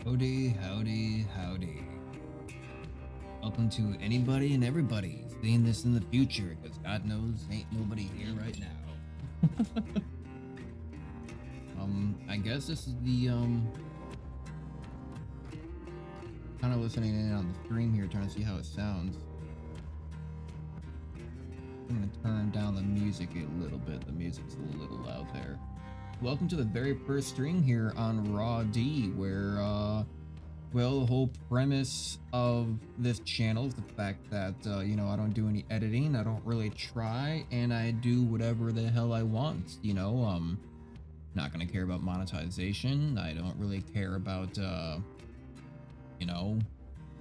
Howdy, howdy, howdy. Welcome to anybody and everybody seeing this in the future, because God knows ain't nobody here right now. I guess this is the, kind of listening in on the stream here, trying to see how it sounds. I'm gonna turn down the music a little bit. The music's a little loud there. Welcome to the very first stream here on Raw D, where, well, the whole premise of this channel is the fact that, you know, I don't do any editing, I don't really try, and I do whatever the hell I want, you know. Not gonna care about monetization, I don't really care about, you know,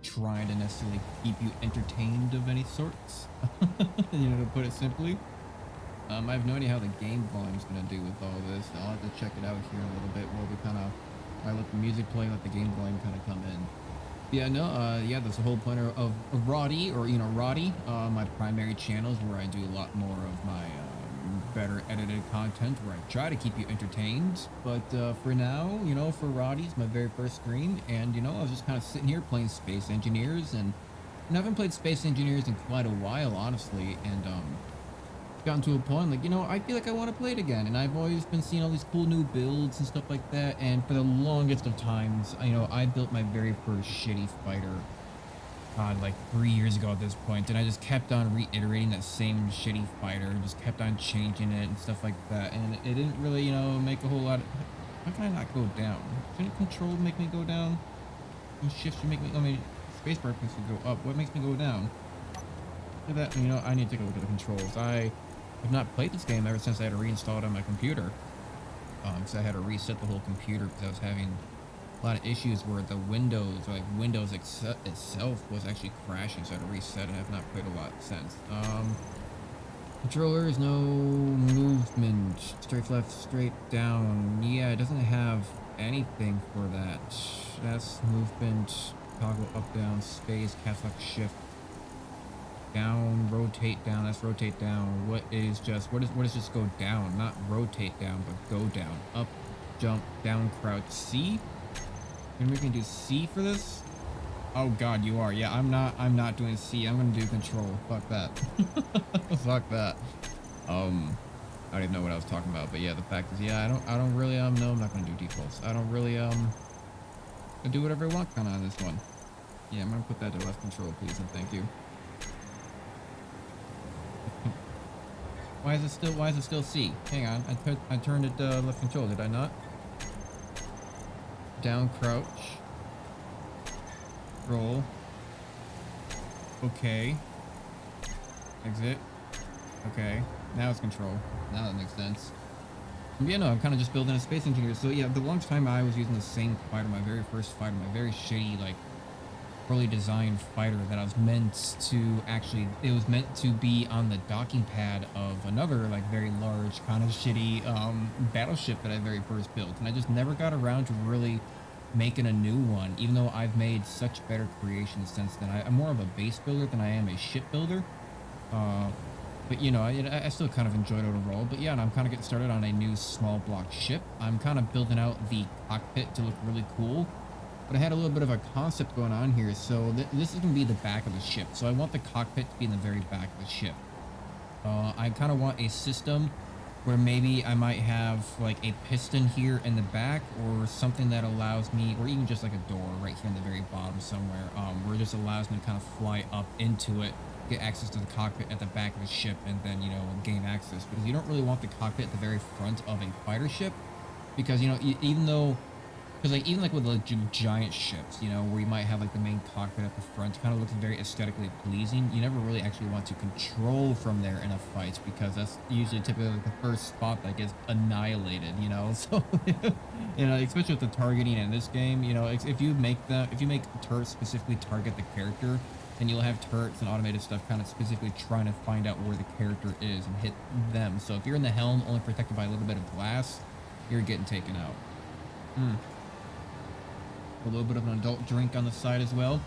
trying to necessarily keep you entertained of any sorts, you know, to put it simply. I have no idea how the game volume's gonna do with all this. I'll have to check it out here in a little bit while we kind of, I let the music play, let the game volume kind of come in. Yeah, no, yeah, that's the whole point of Roddy, or, you know, Roddy, my primary channels where I do a lot more of my better edited content, where I try to keep you entertained. But for now, you know, for Roddy's my very first stream, and, you know, I was just kind of sitting here playing Space Engineers, and I haven't played Space Engineers in quite a while, honestly, and, gotten to a point like, you know, I feel like I want to play it again, and I've always been seeing all these cool new builds and stuff like that, and for the longest of times, you know, I built my very first shitty fighter, God, like 3 years ago at this point, and I just kept on reiterating that same shitty fighter, and just kept on changing it and stuff like that, and it didn't really, you know, make a whole lot of, how can I not go down? Shouldn't control make me go down? Shift should make me, I mean, spacebar makes me go up, what makes me go down? Look at that, you know, I need to take a look at the controls. I've not played this game ever since I had to reinstall it on my computer. So I had to reset the whole computer because I was having a lot of issues where the Windows, like Windows itself, was actually crashing. So I had to reset it. I have not played a lot since. Controllers, no movement, straight left, straight down. Yeah, it doesn't have anything for that. That's movement, toggle up, down, space, caps lock, shift. Down, rotate down, that's rotate down. What is just go down? Not rotate down, but go down. Up, jump, down, crouch. C? You're making me do C for this? Oh god, you are. Yeah, I'm not doing C. I'm gonna do control. Fuck that. Fuck that. I don't even know what I was talking about, but yeah, the fact is, yeah, I don't really, no, I'm not gonna do defaults. I don't really, I do whatever I want kinda on this one. Yeah, I'm gonna put that to left control, please, and thank you. Why is it still C? Hang on, I turned it left control, did I not? Down, crouch. Roll. Okay. Exit. Okay. Now it's control. Now that makes sense. Yeah, no, I'm kind of just building a Space Engineer. So yeah, the longest time I was using the same fighter, my very first fighter, my very shitty, like, poorly designed fighter that I was meant to actually, it was meant to be on the docking pad of another, like, very large kind of shitty battleship that I very first built, and I just never got around to really making a new one, even though I've made such better creations since then. I'm more of a base builder than I am a ship builder, but you know, I still kind of enjoyed it overall. But yeah, and I'm kind of getting started on a new small block ship. I'm kind of building out the cockpit to look really cool. But I had a little bit of a concept going on here, so this is going to be the back of the ship. So I want the cockpit to be in the very back of the ship. I kind of want a system where maybe I might have like a piston here in the back, or something that allows me, or even just like a door right here in the very bottom somewhere, where it just allows me to kind of fly up into it, get access to the cockpit at the back of the ship, and then, you know, gain access. Because you don't really want the cockpit at the very front of a fighter ship, because, you know, even though, because like even like with like giant ships, you know, where you might have like the main cockpit at the front, kind of looks very aesthetically pleasing. You never really actually want to control from there in a fight, because that's usually typically like the first spot that gets annihilated, you know. So you know, especially with the targeting in this game, you know, if you make turrets specifically target the character, then you'll have turrets and automated stuff kind of specifically trying to find out where the character is and hit them. So if you're in the helm only protected by a little bit of glass, you're getting taken out. A little bit of an adult drink on the side as well.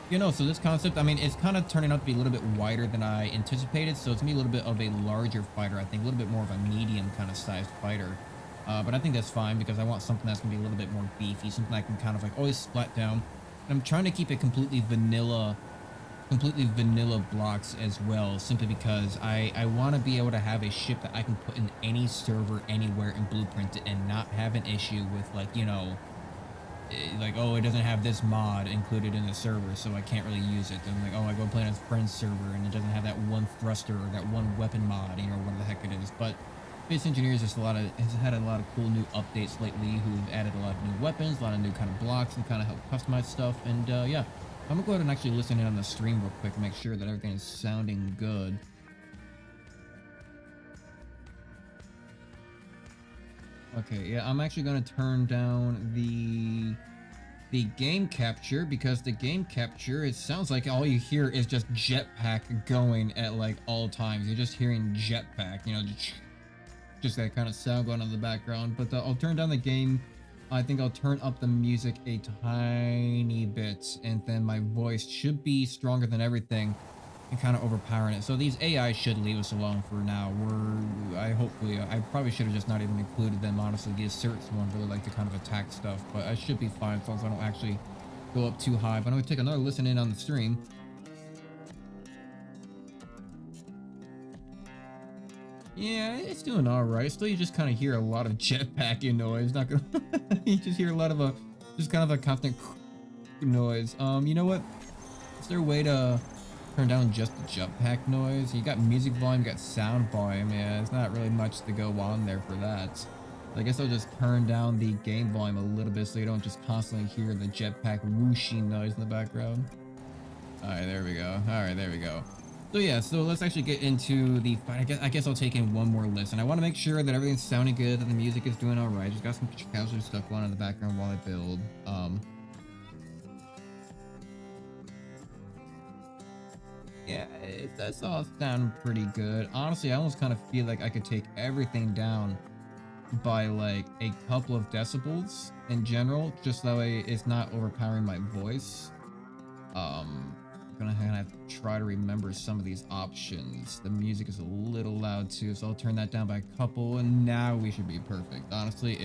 You know, so this concept, I mean, it's kind of turning out to be a little bit wider than I anticipated. So it's gonna be a little bit of a larger fighter, I think, a little bit more of a medium kind of sized fighter. But I think that's fine because I want something that's gonna be a little bit more beefy, something I can kind of like always splat down. And I'm trying to keep it completely vanilla blocks as well, simply because I want to be able to have a ship that I can put in any server anywhere and blueprint it and not have an issue with, like, you know, like, oh, it doesn't have this mod included in the server, so I can't really use it. And like, oh, I go play on a friend's server and it doesn't have that one thruster or that one weapon mod, you know, what the heck it is. But Space Engineers has had a lot of cool new updates lately, who've added a lot of new weapons, a lot of new kind of blocks, and kind of help customize stuff. And yeah, I'm gonna go ahead and actually listen in on the stream real quick, make sure that everything is sounding good. Okay, yeah, I'm actually gonna turn down the game capture, because the game capture, it sounds like all you hear is just jetpack going at like all times. You're just hearing jetpack, you know, just that kind of sound going on in the background. But I'll turn down the game. I think I'll turn up the music a tiny bit, and then my voice should be stronger than everything and kind of overpowering it. So these AI should leave us alone for now. I probably should have just not even included them, honestly. The asserts one really like to kind of attack stuff, but I should be fine as long as I don't actually go up too high. But I'm going to take another listen in on the stream. Yeah, it's doing all right. Still, you just kind of hear a lot of jetpacking noise. Not gonna, you just hear a lot of just kind of a constant noise. You know what? Is there a way to turn down just the jetpack noise? You got music volume, you got sound volume. Yeah, it's not really much to go on there for that. I guess I'll just turn down the game volume a little bit so you don't just constantly hear the jetpack whooshing noise in the background. All right, there we go. All right, there we go. So yeah, so let's actually get into the fight. I guess I'll take in one more listen. I want to make sure that everything's sounding good, that the music is doing all right. Just got some casual stuff going on in the background while I build. Yeah, it does all sound pretty good. Honestly, I almost kind of feel like I could take everything down by like a couple of decibels in general, just that way it's not overpowering my voice. I'm gonna have to try to remember some of these options. The music is a little loud too, so I'll turn that down by a couple, and now we should be perfect. Honestly,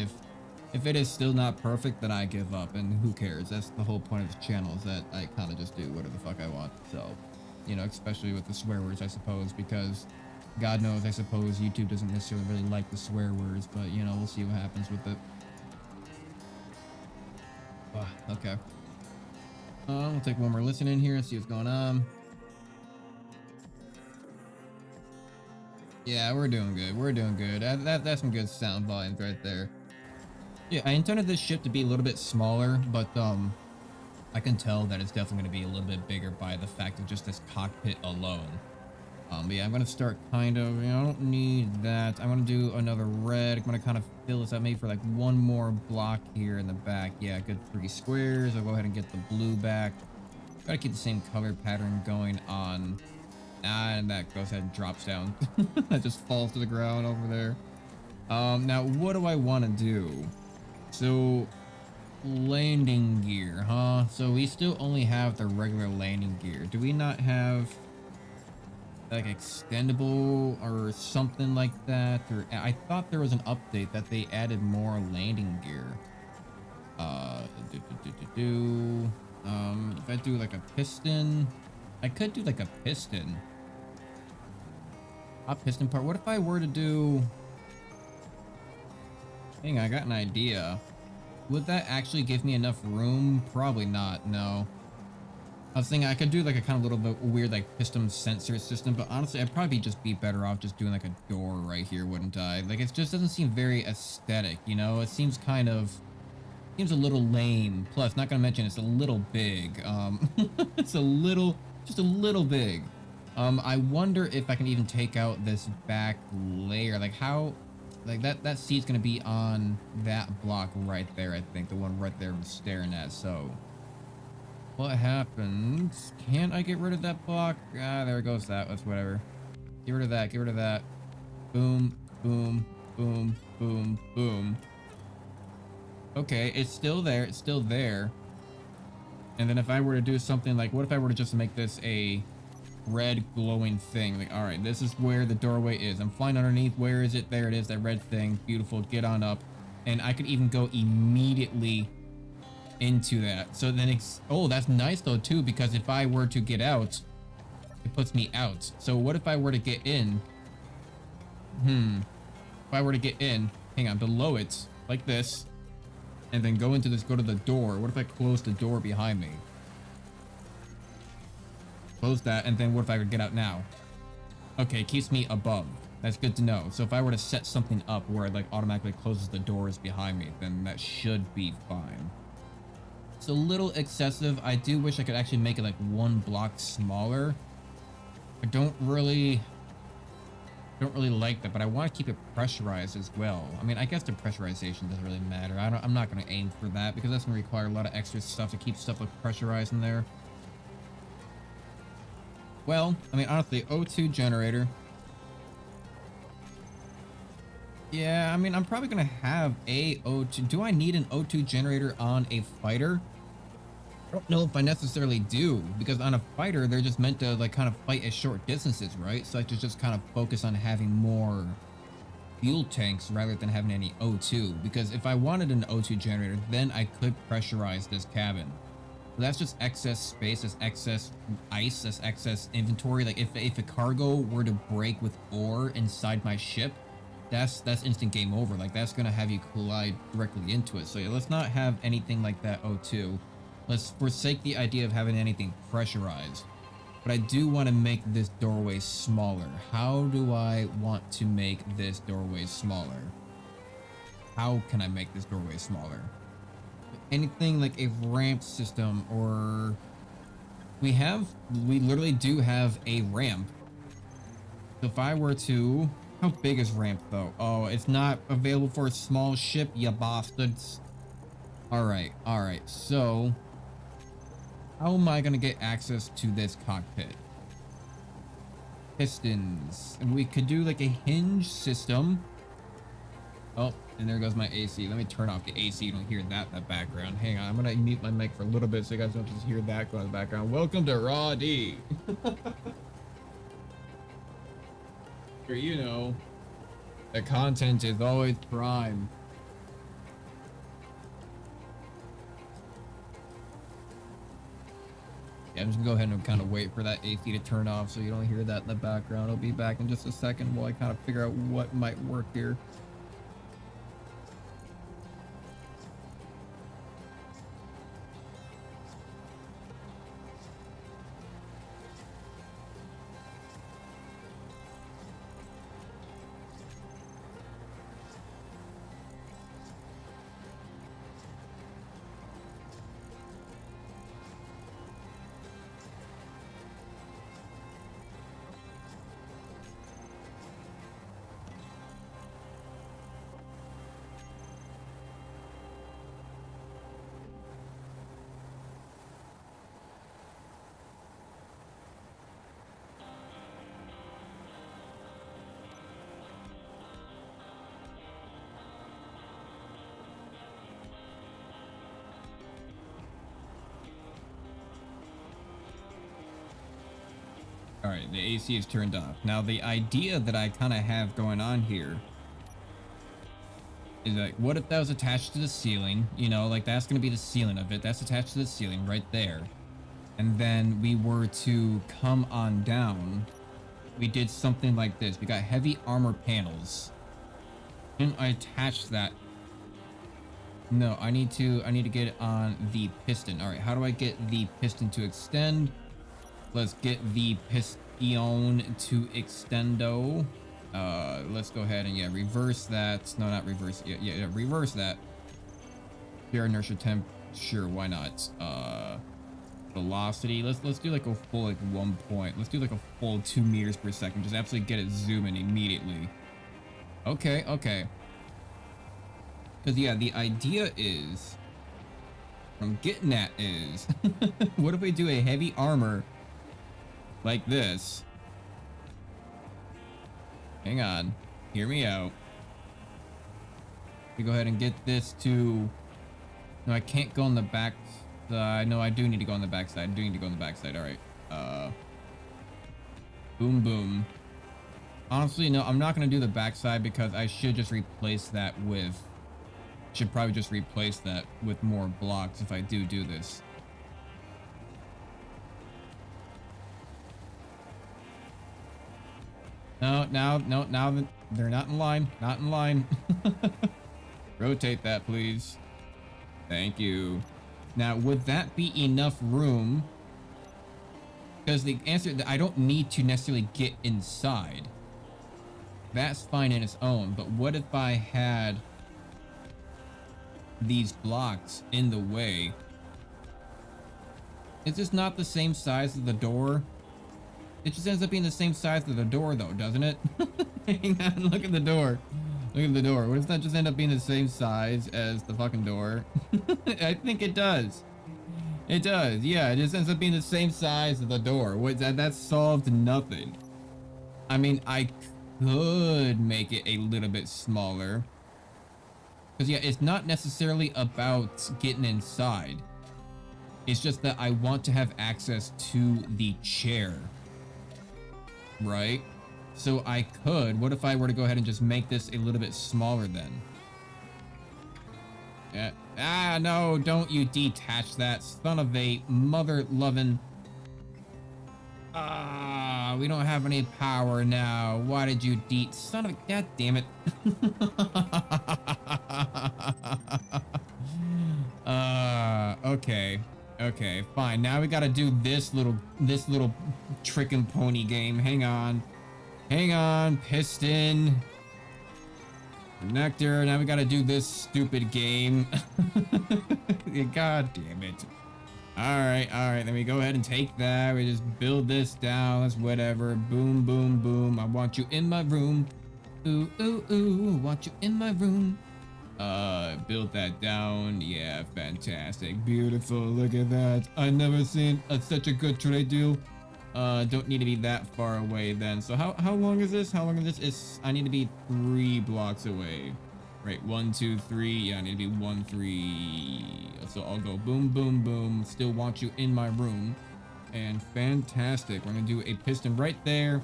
if it is still not perfect, then I give up, and who cares? That's the whole point of this channel, is that I kind of just do whatever the fuck I want. So, you know, especially with the swear words, I suppose, because God knows, I suppose YouTube doesn't necessarily really like the swear words, but you know, we'll see what happens with it. Okay. We'll take one more listen in here and see what's going on. Yeah, we're doing good. We're doing good. That's some good sound volumes right there. Yeah, I intended this ship to be a little bit smaller, but I can tell that it's definitely going to be a little bit bigger by the fact of just this cockpit alone. But yeah, I'm going to start kind of, you know, I don't need that. I'm going to do another red. I'm going to kind of fill this out maybe for like one more block here in the back. Yeah, good 3 squares. I'll go ahead and get the blue back. Try to keep the same color pattern going on. And that goes ahead and drops down. That just falls to the ground over there. Now, what do I want to do? So, landing gear, huh? So we still only have the regular landing gear. Do we not have like extendable or something like that? Or I thought there was an update that they added more landing gear. If I do like a piston, I could do like a piston. A piston part. What if I were to do? Hang on, I got an idea. Would that actually give me enough room? Probably not. No. I was thinking I could do like a kind of little bit weird like piston sensor system, but honestly, I'd probably just be better off just doing like a door right here, wouldn't I? Like, it just doesn't seem very aesthetic, you know? It seems kind of, seems a little lame. Plus, not gonna mention it's a little big. It's just a little big. I wonder if I can even take out this back layer. Like how, like that seat's gonna be on that block right there. I think the one right there was staring at. So what happens? Can I get rid of that block? Ah, there goes that. That's whatever. Get rid of that. Get rid of that. Boom, boom, boom, boom, boom. Okay, it's still there. It's still there. And then if I were to do something like, what if I were to just make this a red glowing thing? Like, all right, this is where the doorway is. I'm flying underneath. Where is it? There it is. That red thing. Beautiful. Get on up. and I could even go immediately into that. So then it's, oh, that's nice though too, because if I were to get out, it puts me out. So what if I were to get in? If I were to get in, hang on, below it, like this, and then go into this, go to the door. What if I close the door behind me? Close that, and then what if I could get out now? Okay, it keeps me above. That's good to know. So if I were to set something up where it like automatically closes the doors behind me, then that should be fine. It's a little excessive. I do wish I could actually make it like one block smaller. I don't really like that, but I want to keep it pressurized as well. I mean, I guess the pressurization doesn't really matter. I'm not going to aim for that because that's going to require a lot of extra stuff to keep stuff like pressurized in there. Well, I mean, honestly, O2 generator. Yeah, I mean, I'm probably going to have a O2. Do I need an O2 generator on a fighter? I don't know if I necessarily do, because on a fighter, they're just meant to like kind of fight at short distances, right? So I could just kind of focus on having more fuel tanks rather than having any O2. Because if I wanted an O2 generator, then I could pressurize this cabin. So that's just excess space, that's excess ice, that's excess inventory. Like if a cargo were to break with ore inside my ship, that's instant game over. Like that's gonna have you collide directly into it. So yeah, let's not have anything like that O2. Let's forsake the idea of having anything pressurized. But I do want to make this doorway smaller. How do I want to make this doorway smaller? How can I make this doorway smaller? Anything like a ramp system, or we literally do have a ramp. So if I were to, how big is ramp though? Oh, it's not available for a small ship, you bastards. All right. So how am I gonna get access to this cockpit? Pistons. And we could do like a hinge system. Oh, and there goes my AC. Let me turn off the AC. You don't hear that in the background. Hang on, I'm gonna mute my mic for a little bit so you guys don't just hear that go in the background. Welcome to Raw D. Or, you know, the content is always prime. Yeah, I'm just gonna go ahead and kind of wait for that AC to turn off so you don't hear that in the background. I'll be back in just a second while I kind of figure out what might work here. All right, the AC is turned off. Now, the idea that I kind of have going on here is like, what if that was attached to the ceiling? You know, like that's going to be the ceiling of it. That's attached to the ceiling right there. And then we were to come on down. We did something like this. We got heavy armor panels. And I attached that. No, I need to get it on the piston. All right, how do I get the piston to extend? Let's get the piston to extendo. Let's go ahead and reverse that. No, not reverse. Yeah, reverse that. Pure inertia temp. Sure, why not? Velocity. Let's do like a full 1 point. Let's do like a full 2 meters per second. Just absolutely get it zooming immediately. Okay. Because yeah, the idea is, what I'm getting at is, what if we do a heavy armor like this? Hang on, hear me out. We go ahead and get this to, no, I can't go on the back side. No, I do need to go on the back side. All right. Boom. Honestly, no, I'm not going to do the back side because I should just replace that with Should probably just replace that with more blocks if I do this. No, now they're not in line. Not in line. Rotate that, please. Thank you. Now, would that be enough room? Because the answer that I don't need to necessarily get inside. That's fine in its own, but what if I had these blocks in the way? Is this not the same size as the door? It just ends up being the same size as the door though, doesn't it? Hang on, look at the door. Look at the door. What does that just end up being the same size as the fucking door? I think it does. It does, yeah, it just ends up being the same size as the door. What, that solved nothing. I mean, I could make it a little bit smaller. Because yeah, it's not necessarily about getting inside. It's just that I want to have access to the chair. Right? So I could, what if I were to go ahead and just make this a little bit smaller then? Yeah. Ah, no, don't you detach that, son of a mother-loving. Ah, we don't have any power now. Why did you son of a, god damn it. Okay. Okay, fine. Now we gotta do this little trick and pony game. Hang on. Hang on, piston. Connector. Now we gotta do this stupid game. God damn it. Alright, then we go ahead and take that. We just build this down. That's whatever. Boom, boom, boom. I want you in my room. Ooh, ooh, ooh. Want you in my room. Build that down. Yeah, fantastic. Beautiful. Look at that. I've never seen such a good trade deal. Don't need to be that far away then. So how long is this? How long is this? I need to be 3 blocks away. Right, 1, 2, 3. Yeah, I need to be 1, 3. So I'll go boom, boom, boom. Still want you in my room. And fantastic. We're gonna do a piston right there.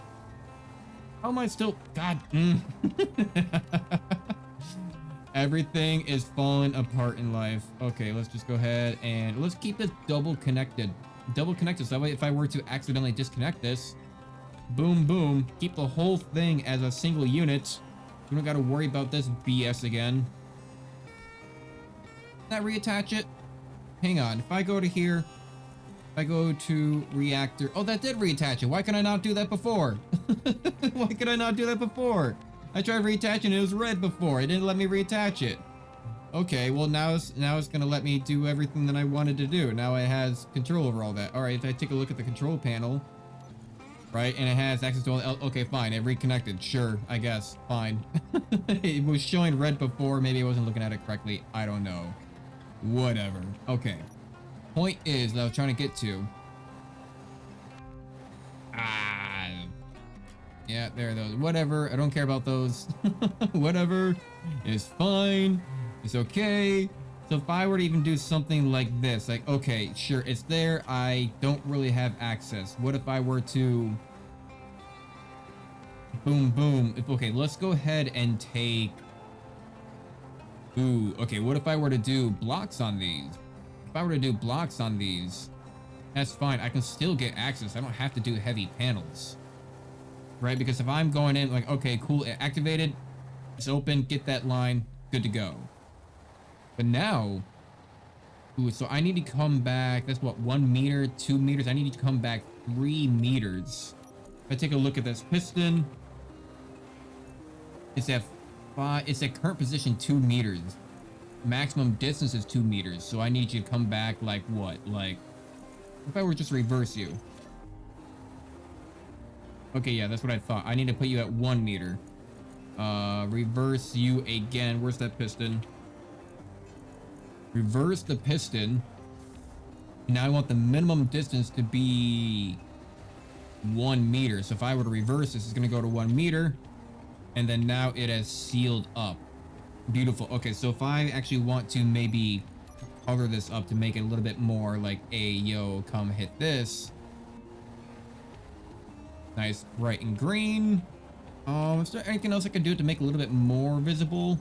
How am I still? God. Everything is falling apart in life. Okay, let's just go ahead and let's keep this double connected. So that way if I were to accidentally disconnect this, boom, boom, keep the whole thing as a single unit. We don't got to worry about this BS again. That reattach it? Hang on. If I go to here, if I go to reactor. Oh, that did reattach it. Why can I not do that before? Why could I not do that before? I tried reattaching it. It was red before. It didn't let me reattach it. Okay, well now it's gonna let me do everything that I wanted to do. Now it has control over all that. All right, if I take a look at the control panel, right, and it has access to all. Okay, fine, it reconnected. Sure, I guess, fine. It was showing red before. Maybe I wasn't looking at it correctly. I don't know. Whatever. Okay. Point is that I was trying to get to. Yeah, there are those. Whatever. I don't care about those. Whatever. It's fine. It's okay. So if I were to even do something like this, like, okay, sure, it's there. I don't really have access. What if I were to boom, boom. Okay, let's go ahead and take. Ooh, okay, what if I were to do blocks on these? If I were to do blocks on these, that's fine. I can still get access. I don't have to do heavy panels. Right? Because if I'm going in like, okay, cool, it activated, it's open, get that line, good to go. But now, ooh, so I need to come back, that's what, 1 meter, 2 meters? I need to come back 3 meters. If I take a look at this piston, it's at current position 2 meters. Maximum distance is 2 meters, so I need you to come back like what? Like, if I were just reverse you. Okay, yeah, that's what I thought. I need to put you at 1 meter. Reverse you again. Where's that piston? Reverse the piston. Now I want the minimum distance to be 1 meter. So if I were to reverse this, it's going to go to 1 meter. And then now it has sealed up. Beautiful. Okay, so if I actually want to maybe color this up to make it a little bit more like, hey, yo, come hit this. Nice bright and green. Is there anything else I can do to make it a little bit more visible?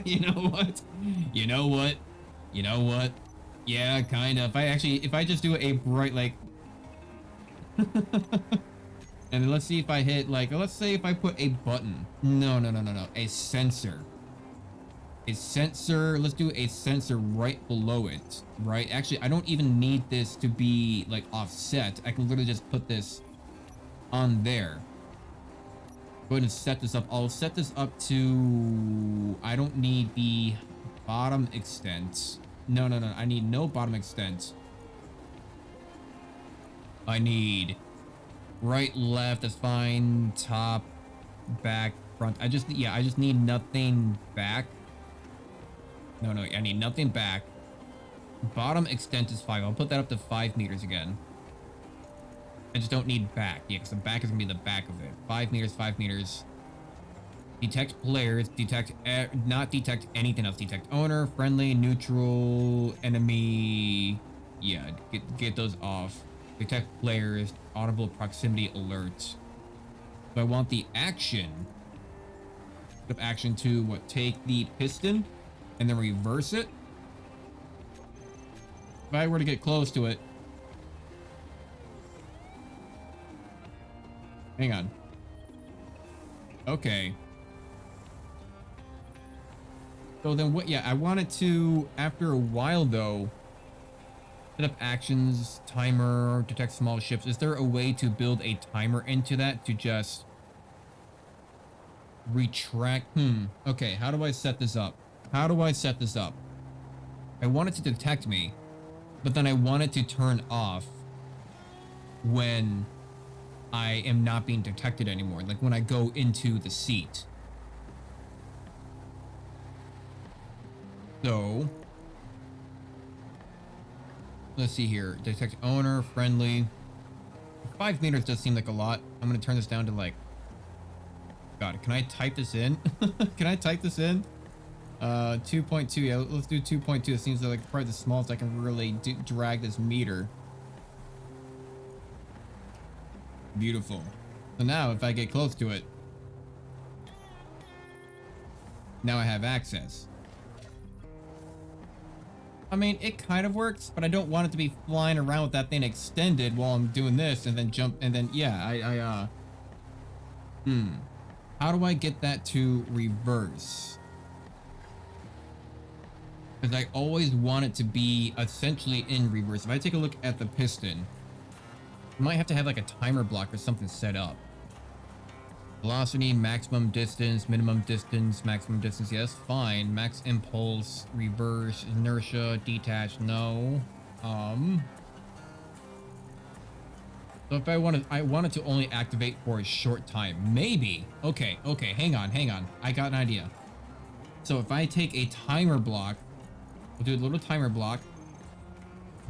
You know what? You know what? You know what? Yeah, kind of. If I just do a bright, like, and then let's see if I hit, like, let's say if I put a button. No, no, no, no, no. A sensor. A sensor. Let's do a sensor right below it, right? Actually, I don't even need this to be, like, offset. I can literally just put this on there. Go ahead and set this up. I'll set this up to... I don't need the bottom extent. No, no, no. I need no bottom extent. I need right, left. That's fine. Top, back, front. I just need nothing back. No, no. I need nothing back. Bottom extent is 5. I'll put that up to 5 meters again. I just don't need back. Yeah, because the back is going to be the back of it. 5 meters, 5 meters. Detect players. Not detect anything else. Detect owner, friendly, neutral, enemy. Yeah, get those off. Detect players. Audible proximity alert. So I want the action. Put action to what? Take the piston and then reverse it. If I were to get close to it. Hang on. Okay. So then what? Yeah, I wanted to, after a while though, set up actions, timer, detect small ships. Is there a way to build a timer into that to just retract? Okay, how do I set this up? How do I set this up? I want it to detect me, but then I want it to turn off when I am not being detected anymore, like when I go into the seat. So, let's see here. Detect owner, friendly. 5 meters does seem like a lot. I'm going to turn this down to like... God, can I type this in? Can I type this in? 2.2. Yeah, let's do 2.2. It seems like probably the smallest I can really drag this meter. Beautiful. So now if I get close to it, now I have access. I mean, it kind of works, but I don't want it to be flying around with that thing extended while I'm doing this and then jump and then, yeah, how do I get that to reverse? Because I always want it to be essentially in reverse. If I take a look at the piston, I might have to have like a timer block or something set up. Velocity, maximum distance, minimum distance, maximum distance. Yes, fine. Max impulse, reverse, inertia, detach. No. So if I wanted to only activate for a short time. Maybe. Okay. Hang on. I got an idea. So if I take a timer block, we'll do a little timer block.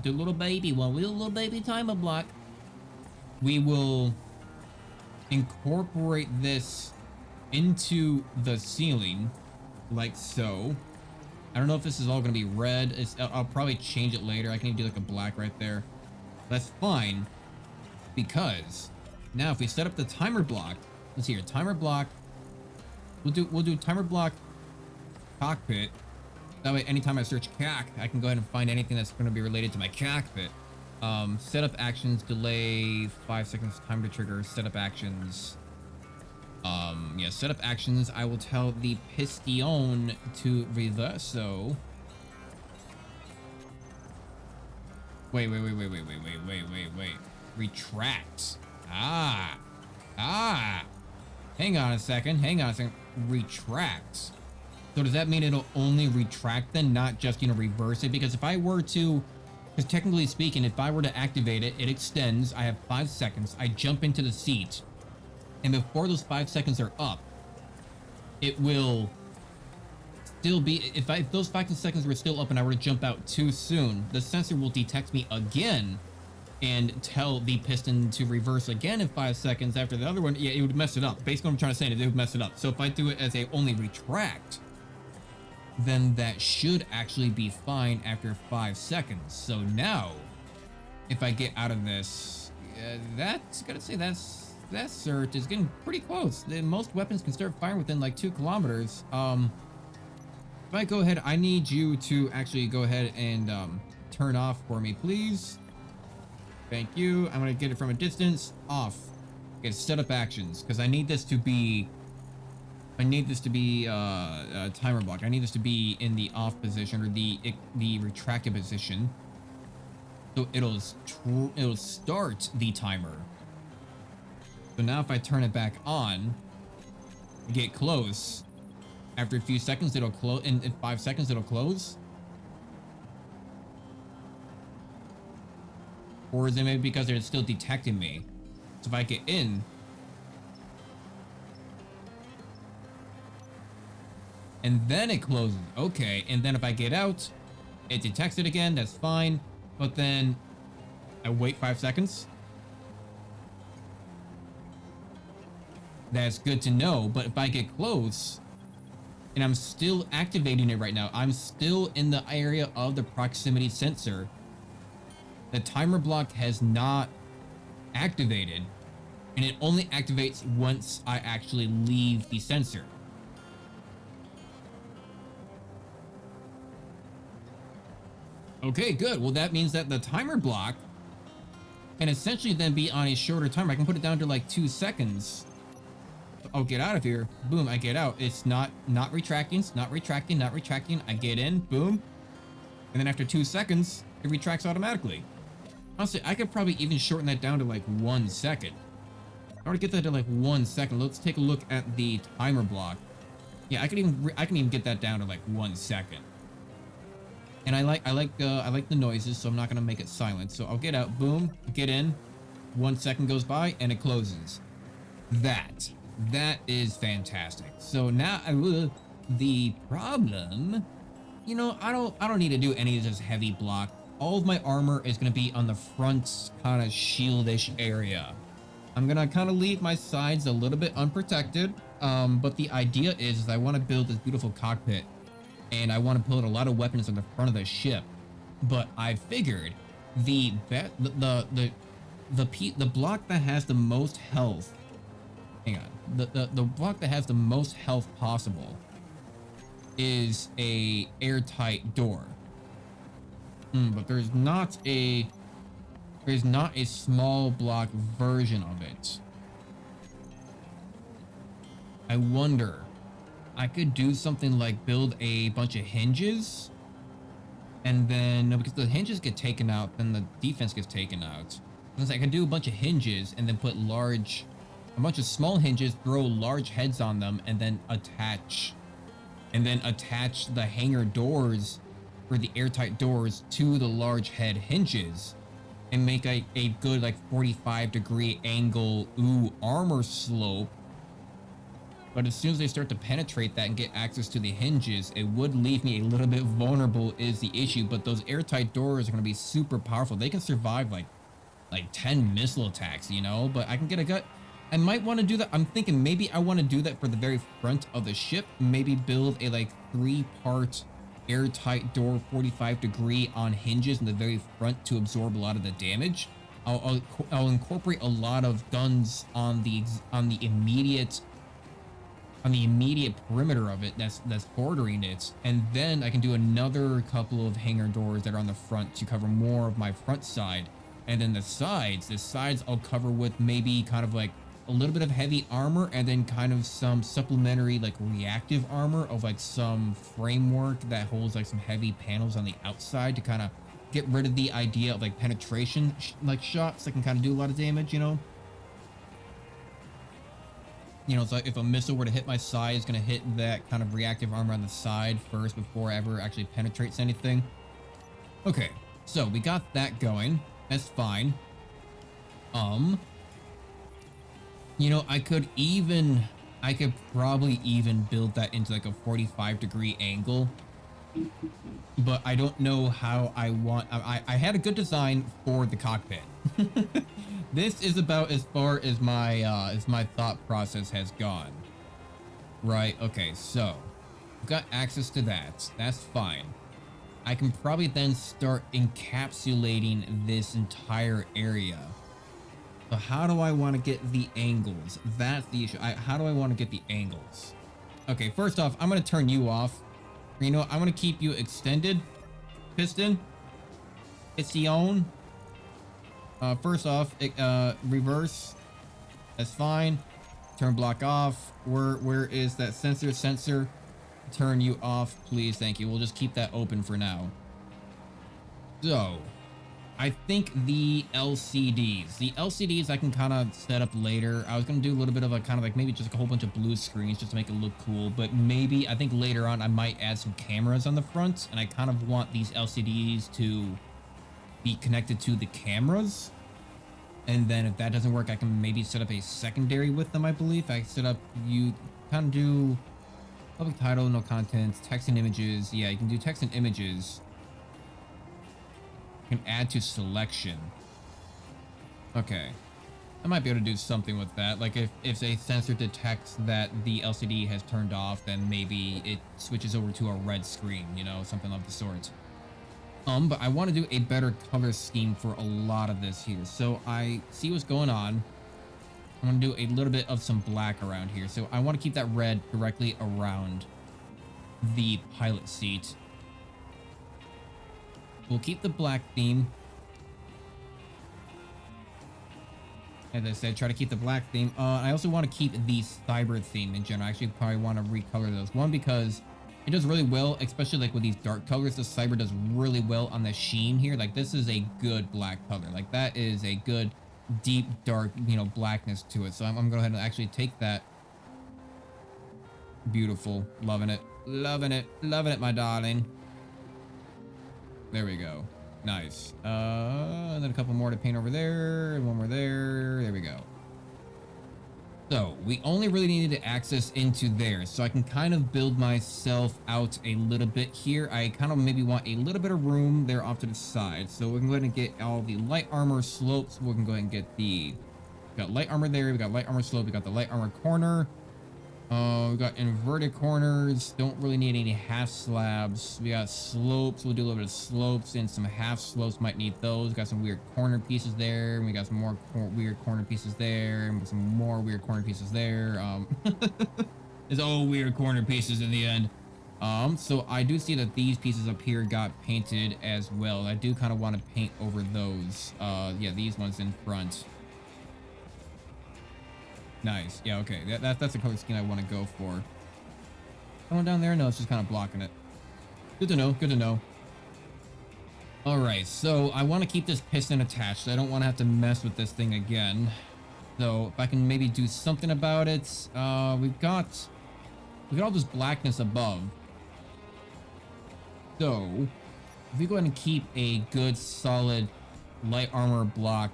Do a little baby one. We'll do a little baby timer block. We will incorporate this into the ceiling like so. I don't know if this is all going to be red. I'll probably change it later. I can even do like a black right there. That's fine, because now if we set up the timer block, let's see here, timer block. We'll do timer block cockpit. That way, anytime I search CAC, I can go ahead and find anything that's going to be related to my cockpit. Setup actions, delay 5 seconds, time to trigger, setup actions. Yeah, setup actions, I will tell the piston to reverso. Wait. Retract. Hang on a second. Retract. So does that mean it'll only retract then, not just, reverse it? Because if I were to... Because technically speaking, if I were to activate it, it extends. I have 5 seconds. I jump into the seat. And before those 5 seconds are up, it will still be... If those 5 seconds were still up and I were to jump out too soon, the sensor will detect me again and tell the piston to reverse again in 5 seconds after the other one. Yeah, it would mess it up. Basically what I'm trying to say is it would mess it up. So if I do it as a only retract, then that should actually be fine after 5 seconds. So now, if I get out of this, that's gotta say that cert is getting pretty close. Most weapons can start firing within like 2 kilometers. If I go ahead, I need you to actually go ahead and turn off for me, please. Thank you. I'm gonna get it from a distance. Off. Okay, set up actions, because I need this to be a timer block. I need this to be in the off position, or the retracted position. So it'll start the timer. So now if I turn it back on, get close. After a few seconds, it'll close. In 5 seconds, it'll close. Or is it maybe because it's still detecting me? So if I get in, and then it closes. Okay, and then if I get out, it detects it again. That's fine. But then I wait 5 seconds. That's good to know. But if I get close, and I'm still activating it right now, I'm still in the area of the proximity sensor. The timer block has not activated, and it only activates once I actually leave the sensor. Okay, good. Well, that means that the timer block can essentially then be on a shorter timer. I can put it down to like 2 seconds. I'll get out of here. Boom, I get out. It's not retracting. It's not retracting, not retracting. I get in, boom. And then after 2 seconds, it retracts automatically. Honestly, I could probably even shorten that down to like 1 second. I want to get that to like 1 second. Let's take a look at the timer block. Yeah, I can even get that down to like 1 second. And I like the noises, so I'm not gonna make it silent. So I'll get out, boom, get in. 1 second goes by and it closes. That is fantastic. So now the problem, you know, I don't need to do any of this heavy block. All of my armor is gonna be on the front kind of shieldish area. I'm gonna kind of leave my sides a little bit unprotected. But the idea is I want to build this beautiful cockpit, and I want to put a lot of weapons on the front of the ship. But I figured the block that has the most health. Hang on. The block that has the most health possible is a airtight door. But there's not a small block version of it. I wonder, I could do something like build a bunch of hinges, and then because the hinges get taken out, then the defense gets taken out. So I could do a bunch of hinges and then put a bunch of small hinges, throw large heads on them, and then attach the hangar doors for the airtight doors to the large head hinges, and make a good like 45-degree angle armor slope. But as soon as they start to penetrate that and get access to the hinges, it would leave me a little bit vulnerable is the issue. But those airtight doors are going to be super powerful. They can survive like 10 missile attacks, you know? But I can get a gut. I might want to do that. I'm thinking maybe I want to do that for the very front of the ship. Maybe build a like 3-part airtight door, 45-degree on hinges in the very front to absorb a lot of the damage. I'll incorporate a lot of guns on the immediate perimeter of it that's bordering it, and then I can do another couple of hangar doors that are on the front to cover more of my front side. And then the sides I'll cover with maybe kind of like a little bit of heavy armor, and then kind of some supplementary like reactive armor of like some framework that holds like some heavy panels on the outside to kind of get rid of the idea of like penetration like shots that can kind of do a lot of damage, you know? You know, it's like if a missile were to hit my side, it's going to hit that kind of reactive armor on the side first before it ever actually penetrates anything. Okay, so we got that going. That's fine. You know, I could probably even build that into like a 45-degree angle. But I don't know how I want... I had a good design for the cockpit. This is about as far as my thought process has gone. Right, okay, so I've got access to that. That's fine. I can probably then start encapsulating this entire area. So how do I want to get the angles? That's the issue. How do I want to get the angles? Okay, first off, I'm going to turn you off. You know what? I want to keep you extended. Piston. It's the own. First off, reverse. That's fine. Turn block off. Where is that sensor? Turn you off, please. Thank you. We'll just keep that open for now. So, I think the LCDs I can kind of set up later. I was going to do a little bit of a kind of like maybe just a whole bunch of blue screens just to make it look cool. But maybe I think later on I might add some cameras on the front. And I kind of want these LCDs to be connected to the cameras. And then if that doesn't work, I can maybe set up a secondary with them, I believe. I set up, you kind of do public title, no contents, text and images. Yeah, you can do text and images. You can add to selection. Okay. I might be able to do something with that. Like if a sensor detects that the LCD has turned off, then maybe it switches over to a red screen, you know, something of the sort. But I want to do a better color scheme for a lot of this here. So I see what's going on. I'm going to do a little bit of some black around here. So I want to keep that red directly around the pilot seat. We'll keep the black theme. As I said, try to keep the black theme. I also want to keep the cyber theme in general. I actually probably want to recolor those. One, because it does really well, especially like with these dark colors. The cyber does really well on the sheen here. Like this is a good black color. Like that is a good deep dark, you know, blackness to it. So I'm gonna go ahead and actually take that. Beautiful. Loving it. Loving it. Loving it, my darling. There we go. Nice. And then a couple more to paint over there, and one more there. There we go. So we only really needed to access into there, so I can kind of build myself out a little bit here. I kind of maybe want a little bit of room there off to the side. So we can go ahead and get all the light armor slopes. We can go ahead and get the, we got light armor there. We got light armor slope. We got the light armor corner. We got inverted corners. Don't really need any half slabs. We got slopes. We'll do a little bit of slopes and some half slopes. Might need those. Got some weird corner pieces there. And we got some more weird corner pieces there. And some more weird corner pieces there. It's all weird corner pieces in the end. So I do see that these pieces up here got painted as well. I do kind of want to paint over those. Yeah, these ones in front. Nice. Yeah, okay. That's the color scheme I want to go for. Going down there? No, it's just kind of blocking it. Good to know. Good to know. Alright, so I want to keep this piston attached. I don't want to have to mess with this thing again. So if I can maybe do something about it. We've got all this blackness above. So if we go ahead and keep a good solid light armor block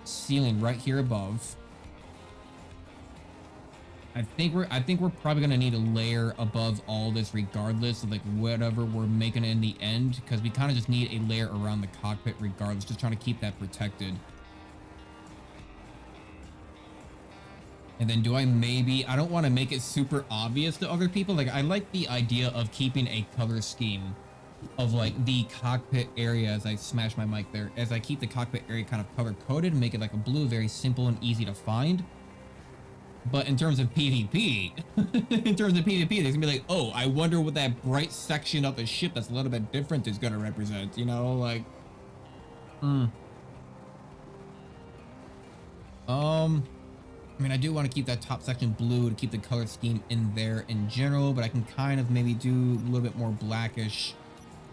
ceiling right here above. I think we're probably gonna need a layer above all this regardless of like whatever we're making in the end, because we kind of just need a layer around the cockpit regardless, just trying to keep that protected. And then I don't want to make it super obvious to other people. Like I like the idea of keeping a color scheme of like the cockpit area, as I smash my mic there, as I keep the cockpit area kind of color coded and make it like a blue, very simple and easy to find. But in terms of PvP, there's gonna be like, oh, I wonder what that bright section of the ship that's a little bit different is gonna represent, you know, like, I mean, I do want to keep that top section blue to keep the color scheme in there in general, but I can kind of maybe do a little bit more blackish,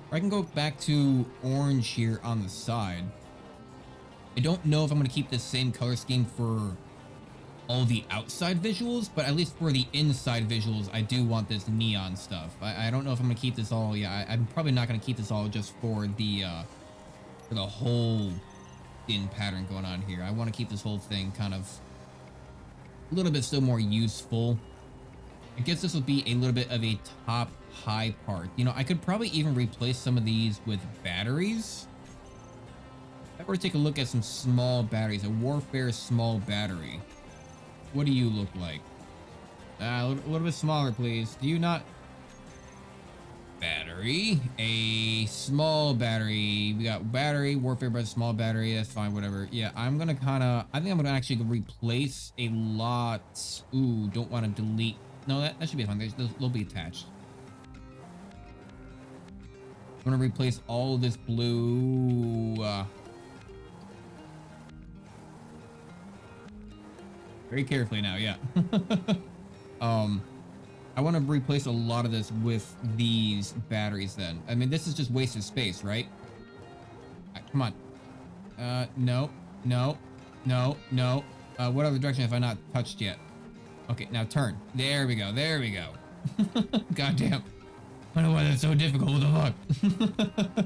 or I can go back to orange here on the side. I don't know if I'm gonna keep the same color scheme for all the outside visuals, but at least for the inside visuals, I do want this neon stuff. I don't know if I'm gonna keep this all. Yeah, I'm probably not gonna keep this all just for the whole in pattern going on here. I want to keep this whole thing kind of a little bit still more useful. I guess this will be a little bit of a top high part. You know, I could probably even replace some of these with batteries. If I were to take a look at some small batteries, a Warfare small battery. What do you look like? A little bit smaller, please. Do you not? Battery. A small battery. We got battery, Warfare, but a small battery. That's fine, whatever. Yeah, I'm gonna I think I'm gonna actually replace a lot. Ooh, don't want to delete. No, that should be fine. They'll be attached. I'm gonna replace all this blue. Very carefully now, yeah. I want to replace a lot of this with these batteries then. I mean, this is just wasted space, right? Come on. No, no, no, no. What other direction have I not touched yet? Okay, now turn. There we go, there we go. Goddamn. I don't know why that's so difficult, what the fuck?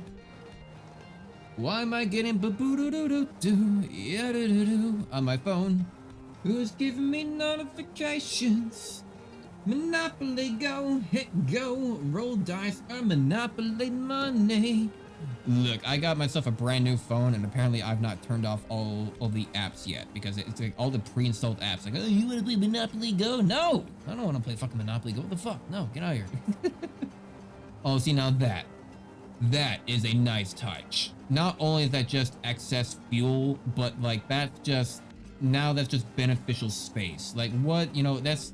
Why am I getting ba-boo-doo-doo-doo-doo, yeah-doo-doo-doo on my phone? Who's giving me notifications? Monopoly go, hit go, roll dice, or Monopoly money. Look, I got myself a brand new phone, and apparently I've not turned off all the apps yet, because it's like all the pre-installed apps. Like, oh, you want to play Monopoly Go? No, I don't want to play fucking Monopoly Go. What the fuck? No, get out of here. Oh, see, now that is a nice touch. Not only is that just excess fuel, but like that's just beneficial space. Like what, you know, that's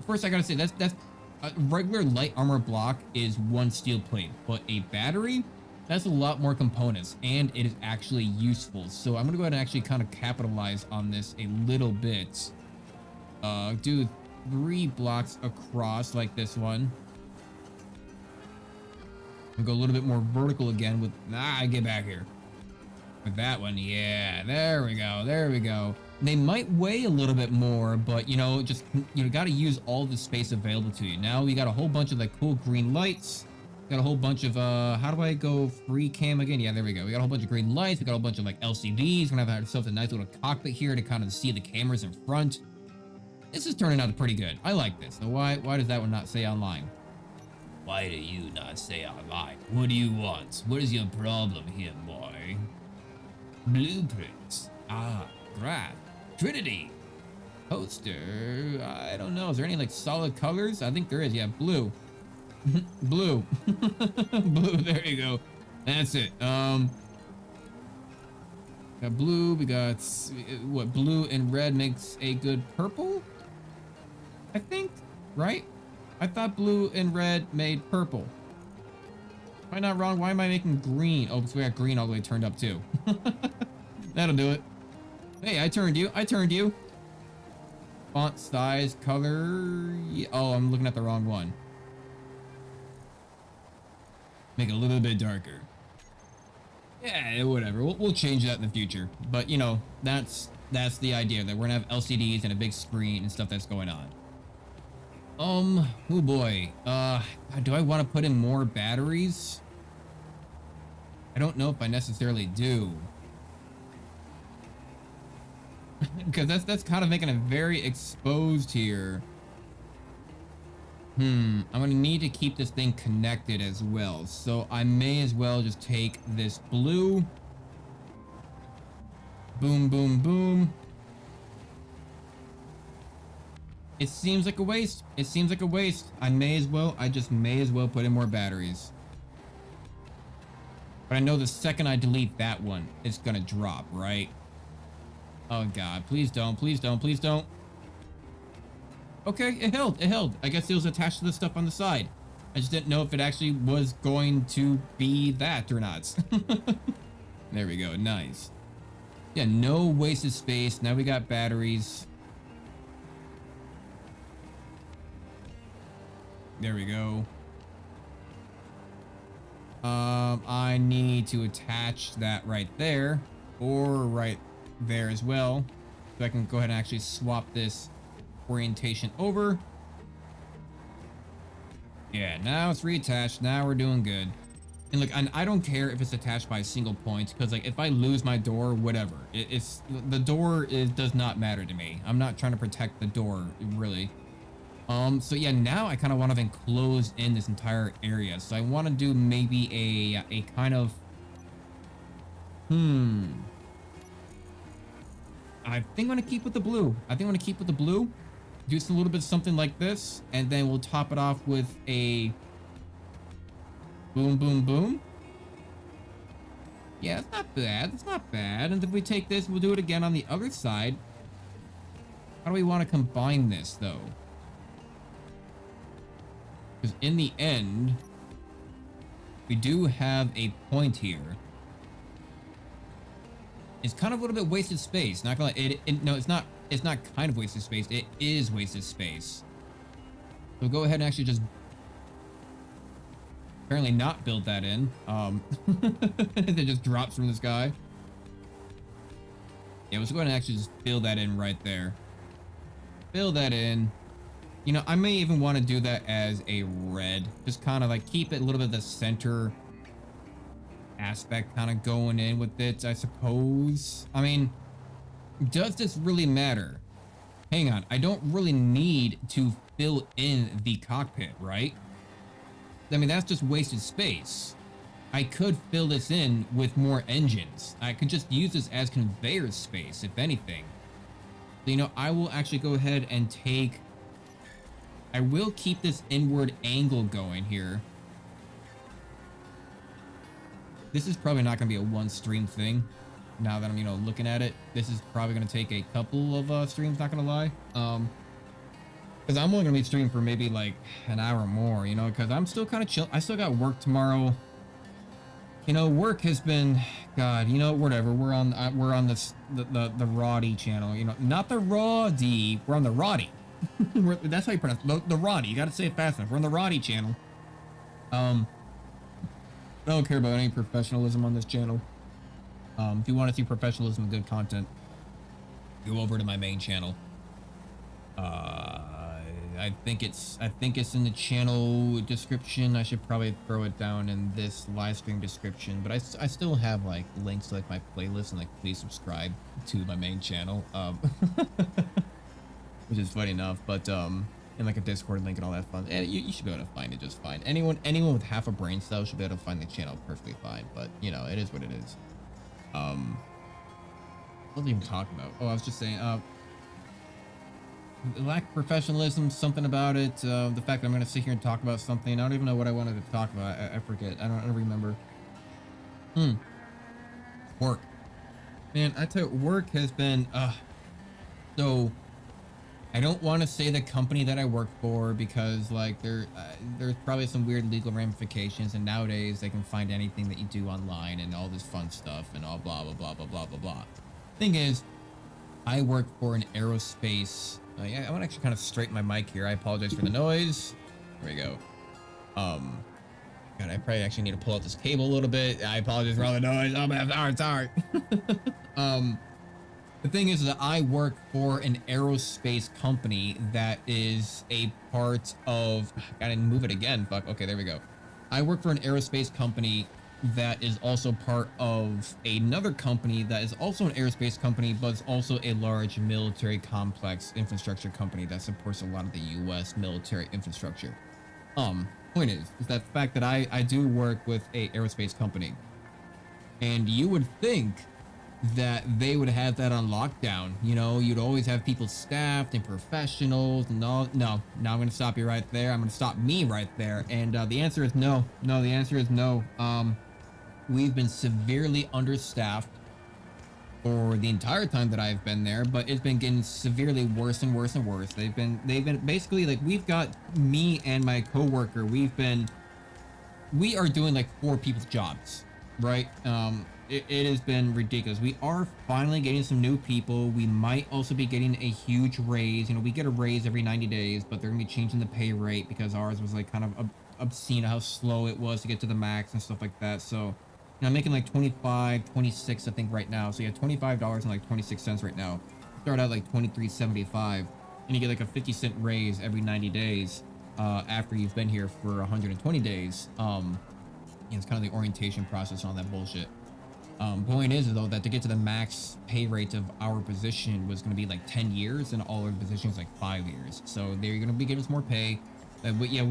first I gotta say that's a regular light armor block is one steel plate, but a battery, that's a lot more components and it is actually useful. So I'm gonna go ahead and actually kind of capitalize on this a little bit. Do 3 blocks across like this one. I'll go a little bit more vertical again with, get back here. With that one, yeah, there we go, there we go. They might weigh a little bit more, but you know, just, you know, gotta use all the space available to you. Now we got a whole bunch of like cool green lights. Got a whole bunch of, how do I go free cam again? Yeah, there we go. We got a whole bunch of green lights. We got a whole bunch of like LCDs. We're gonna have ourselves a nice little cockpit here to kind of see the cameras in front. This is turning out pretty good. I like this. So why does that one not say online? Why do you not say online? What do you want? What is your problem here, boy? Blueprints. Ah, graph. Trinity. Poster. I don't know. Is there any like solid colors? I think there is. Yeah, blue. Blue. Blue. There you go. That's it. Got blue. We got what? Blue and red makes a good purple. I think, right? I thought blue and red made purple. Am I not wrong? Why am I making green? Oh, because we got green all the way turned up too. That'll do it. Hey, I turned you. I turned you. Font size, color. Oh, I'm looking at the wrong one. Make it a little bit darker. Yeah, whatever. We'll change that in the future. But you know, that's the idea, that we're gonna have LCDs and a big screen and stuff that's going on. Oh boy. Do I want to put in more batteries? I don't know if I necessarily do. Because that's kind of making it very exposed here. I'm gonna need to keep this thing connected as well. So I may as well just take this blue. Boom, boom, boom. It seems like a waste. It seems like a waste. I just may as well put in more batteries. But I know the second I delete that one, it's gonna drop, right? Oh god, please don't, please don't, please don't. Okay, it held, it held. I guess it was attached to the stuff on the side. I just didn't know if it actually was going to be that or not. There we go, nice. Yeah, no wasted space. Now we got batteries. There we go. I need to attach that right there, or right there as well, so I can go ahead and actually swap this orientation over. Yeah, now it's reattached. Now we're doing good. And look, I don't care if it's attached by a single point, because like if I lose my door, whatever. It's the door does not matter to me. I'm not trying to protect the door, really. So yeah, now I kind of want to enclose in this entire area. So I want to do maybe a kind of, I think I'm gonna keep with the blue. Do a little bit something like this, and then we'll top it off with a boom, boom, boom. Yeah, it's not bad. It's not bad. And if we take this, we'll do it again on the other side. How do we want to combine this, though? Because in the end, we do have a point here. It's kind of a little bit wasted space. Not gonna lie, no, it's not. It's not kind of wasted space. It is wasted space. So go ahead and actually just apparently not build that in. It just drops from the sky. Yeah, let's go ahead and actually just fill that in right there. Fill that in. You know, I may even want to do that as a red. Just kind of like keep it a little bit of the center aspect kind of going in with it, I suppose. I mean, does this really matter? Hang on, I don't really need to fill in the cockpit, right? I mean, that's just wasted space. I could fill this in with more engines. I could just use this as conveyor space, if anything. So, you know, I will actually go ahead and take... I will keep this inward angle going here. This is probably not going to be a one stream thing. Now that I'm, you know, looking at it, this is probably going to take a couple of streams, not going to lie. Because I'm only going to be streaming for maybe like an hour more, you know, because I'm still kind of chill. I still got work tomorrow. You know, work has been, God, you know, whatever. We're on this the Roddy channel, you know, not the Roddy. We're on the Roddy. That's how you pronounce it. The Roddy. You got to say it fast enough. We're on the Roddy channel. I don't care about any professionalism on this channel. If you want to see professionalism and good content, go over to my main channel. I think it's in the channel description. I should probably throw it down in this live stream description, but I still have like links to like my playlist and like please subscribe to my main channel. Which is funny enough, but and like a Discord link and all that fun. And you should be able to find it just fine. Anyone with half a brain cell should be able to find the channel perfectly fine. But you know, it is what it is. What was I even talking about? Oh, I was just saying, lack of professionalism, something about it. The fact that I'm gonna sit here and talk about something. I don't even know what I wanted to talk about. I forget. I don't remember. Work. Man, I tell you, work has been, so I don't want to say the company that I work for because like there's probably some weird legal ramifications, and nowadays they can find anything that you do online and all this fun stuff and all blah blah blah blah blah blah blah. Thing is, I work for an aerospace. Yeah, I want to actually kind of straighten my mic here. I apologize for the noise. There we go. God, I probably actually need to pull out this cable a little bit. I apologize for all the noise. Oh, sorry. The thing is that I work for an aerospace company that is a part of... Gotta move it again. Fuck. Okay, there we go. I work for an aerospace company that is also part of another company that is also an aerospace company, but it's also a large military complex infrastructure company that supports a lot of the U.S. military infrastructure. Point is that the fact that I do work with a aerospace company, and you would think that they would have that on lockdown. You know, you'd always have people staffed and professionals and all. No, now I'm going to stop you right there. I'm going to stop me right there. And the answer is no. No, the answer is no. We've been severely understaffed for the entire time that I've been there, but it's been getting severely worse and worse and worse. They've been basically like, we've got me and my coworker. We are doing like 4 people's jobs, right? It has been ridiculous. We are finally getting some new people. We might also be getting a huge raise. You know, we get a raise every 90 days, but they're gonna be changing the pay rate because ours was like kind of obscene how slow it was to get to the max and stuff like that. So, you know, I'm making like 25, 26, I think right now. So yeah, $25 and like 26 cents right now. Start out like 23.75, and you get like a 50-cent raise every 90 days after you've been here for 120 days. It's kind of the orientation process and all that bullshit. Point is though that to get to the max pay rate of our position was going to be like 10 years, and all our positions like 5 years. So they're going to be giving us more pay. But yeah,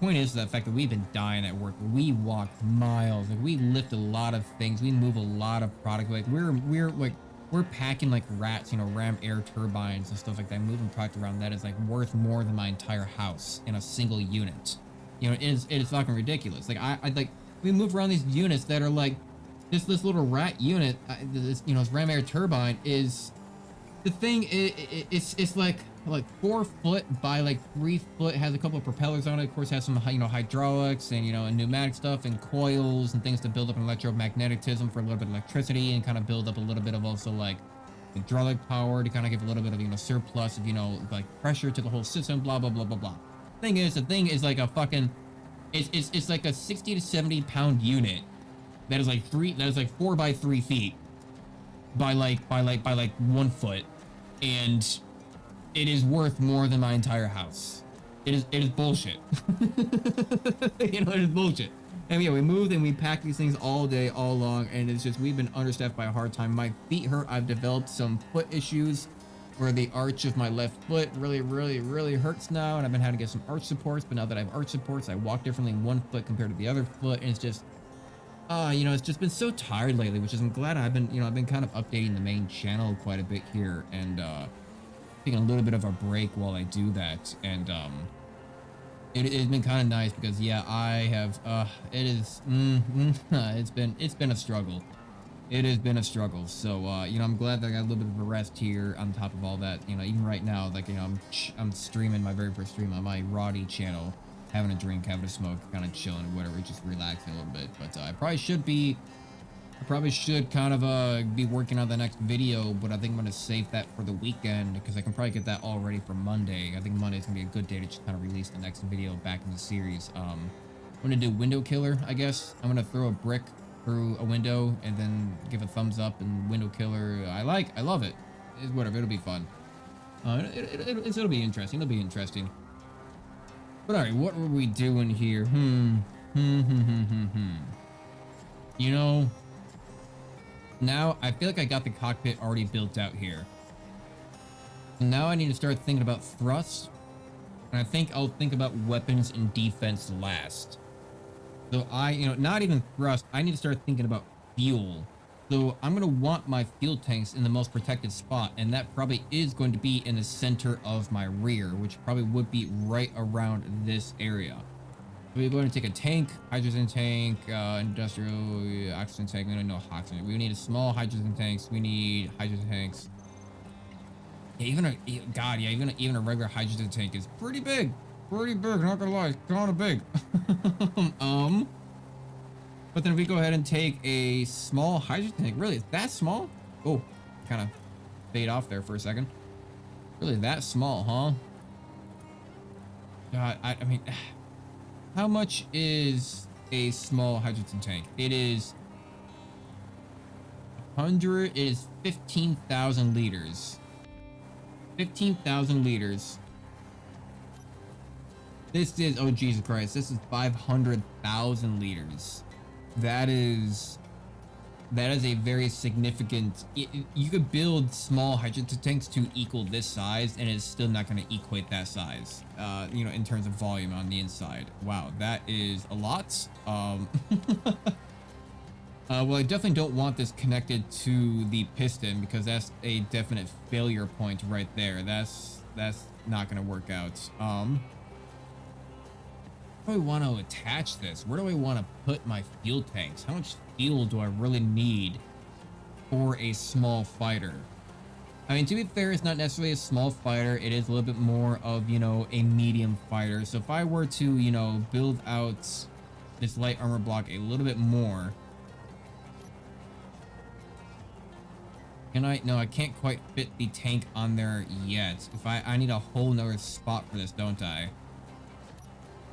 point is the fact that we've been dying at work. We walk miles, like we lift a lot of things, we move a lot of product. Like we're packing like rats, you know, ram air turbines and stuff like that. Moving product around that is like worth more than my entire house in a single unit. You know, it is fucking ridiculous. Like I like, we move around these units that are like, this little rat unit, this, you know, this ram air turbine is the thing. It's like, like 4 foot by like 3 foot, has a couple of propellers on it. Of course, has some, you know, hydraulics and, you know, and pneumatic stuff and coils and things to build up an electromagnetism for a little bit of electricity and kind of build up a little bit of also like hydraulic power to kind of give a little bit of, you know, surplus of, you know, like pressure to the whole system, blah, blah, blah, blah, blah. The thing is like a fucking, it's like a 60 to 70 pound unit that is like 4 by 3 feet by like 1 foot, and it is worth more than my entire house. It is bullshit. You know, it is bullshit. And yeah, we moved and we packed these things all day, all long, and it's just, we've been understaffed by a hard time. My feet hurt. I've developed some foot issues where the arch of my left foot really hurts now, and I've been having to get some arch supports, but now that I have arch supports, I walk differently in one foot compared to the other foot, and it's just, you know, it's just been so tired lately, which is, I'm glad I've been, you know, I've been kind of updating the main channel quite a bit here, and, taking a little bit of a break while I do that, and, it's been kind of nice because, yeah, I have, it is, it's been a struggle. It has been a struggle. So, you know, I'm glad that I got a little bit of a rest here on top of all that. You know, even right now, like, you know, I'm streaming my very first stream on my Roddy channel, having a drink, having a smoke, kind of chilling, whatever, just relaxing a little bit. But I probably should kind of be working on the next video, but I think I'm gonna save that for the weekend because I can probably get that all ready for Monday. I think Monday's gonna be a good day to just kind of release the next video back in the series. I'm gonna do window killer, I guess. I'm gonna throw a brick through a window and then give a thumbs up, and window killer, I love it. It's whatever, it'll be fun. It'll be interesting. It'll be interesting. But all right, what were we doing here? You know, now I feel like I got the cockpit already built out here. Now I need to start thinking about thrust, and I think I'll think about weapons and defense last. So you know, not even thrust, I need to start thinking about fuel. So I'm going to want my fuel tanks in the most protected spot, and that probably is going to be in the center of my rear, which probably would be right around this area. We're going to take a tank, hydrogen tank, industrial oxygen tank. We don't know oxygen. We need a small hydrogen tanks. We need hydrogen tanks. Yeah, even a regular hydrogen tank is pretty big. Pretty big, not gonna lie, kind of big. But then if we go ahead and take a small hydrogen tank, really, it's that small? Oh, kind of fade off there for a second. Really that small, huh? God, I mean, how much is a small hydrogen tank? It is 100, it is 15,000 liters. 15,000 liters. This is, oh Jesus Christ, this is 500,000 liters. That is a very significant, you could build small hydrogen tanks to equal this size and it's still not going to equate that size, you know, in terms of volume on the inside. Wow, that is a lot. Well, I definitely don't want this connected to the piston because that's a definite failure point right there. That's not going to work out. How do I want to attach this? Where do I want to put my fuel tanks? How much fuel do I really need for a small fighter? I mean, to be fair, it's not necessarily a small fighter. It is a little bit more of, you know, a medium fighter. So if I were to, you know, build out this light armor block a little bit more, no, I can't quite fit the tank on there yet. If I need a whole nother spot for this, don't I?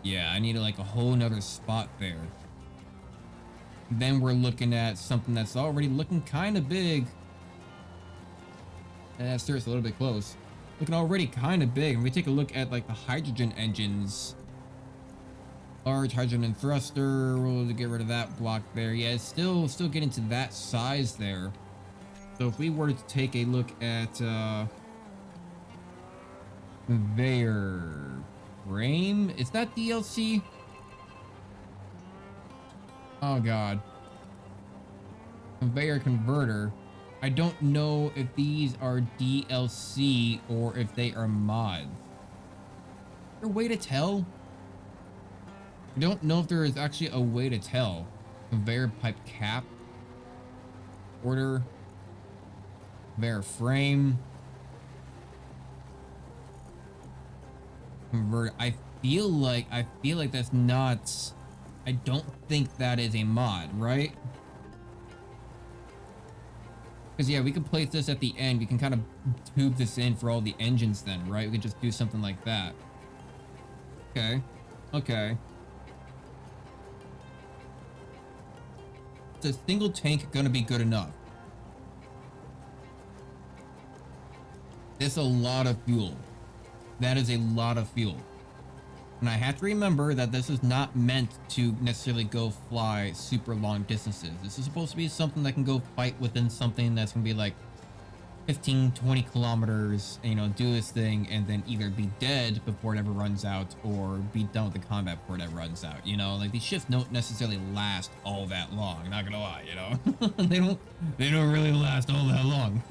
Yeah, I need like a whole nother spot there. Then we're looking at something that's already looking kind of big. And seriously, a little bit close. Looking already kind of big. And we take a look at like the hydrogen engines. Large hydrogen thruster. We'll get rid of that block there. Yeah, it's still getting to that size there. So if we were to take a look at their frame, is that DLC? Oh god. Conveyor converter. I don't know if these are DLC or if they are mods. Is there a way to tell? I don't know if there is actually a way to tell. Conveyor pipe cap. Order. Conveyor frame. convert. I feel like that's not. I don't think that is a mod, right? Because yeah, we could place this at the end. We can kind of tube this in for all the engines then, right? We could just do something like that. Okay. Okay. Is a single tank gonna be good enough? It's a lot of fuel. That is a lot of fuel. And I have to remember that this is not meant to necessarily go fly super long distances. This is supposed to be something that can go fight within something that's gonna be like 15, 20 kilometers, and, you know, do this thing and then either be dead before it ever runs out or be done with the combat before it ever runs out. You know, like these ships don't necessarily last all that long, not gonna lie, you know. they don't really last all that long.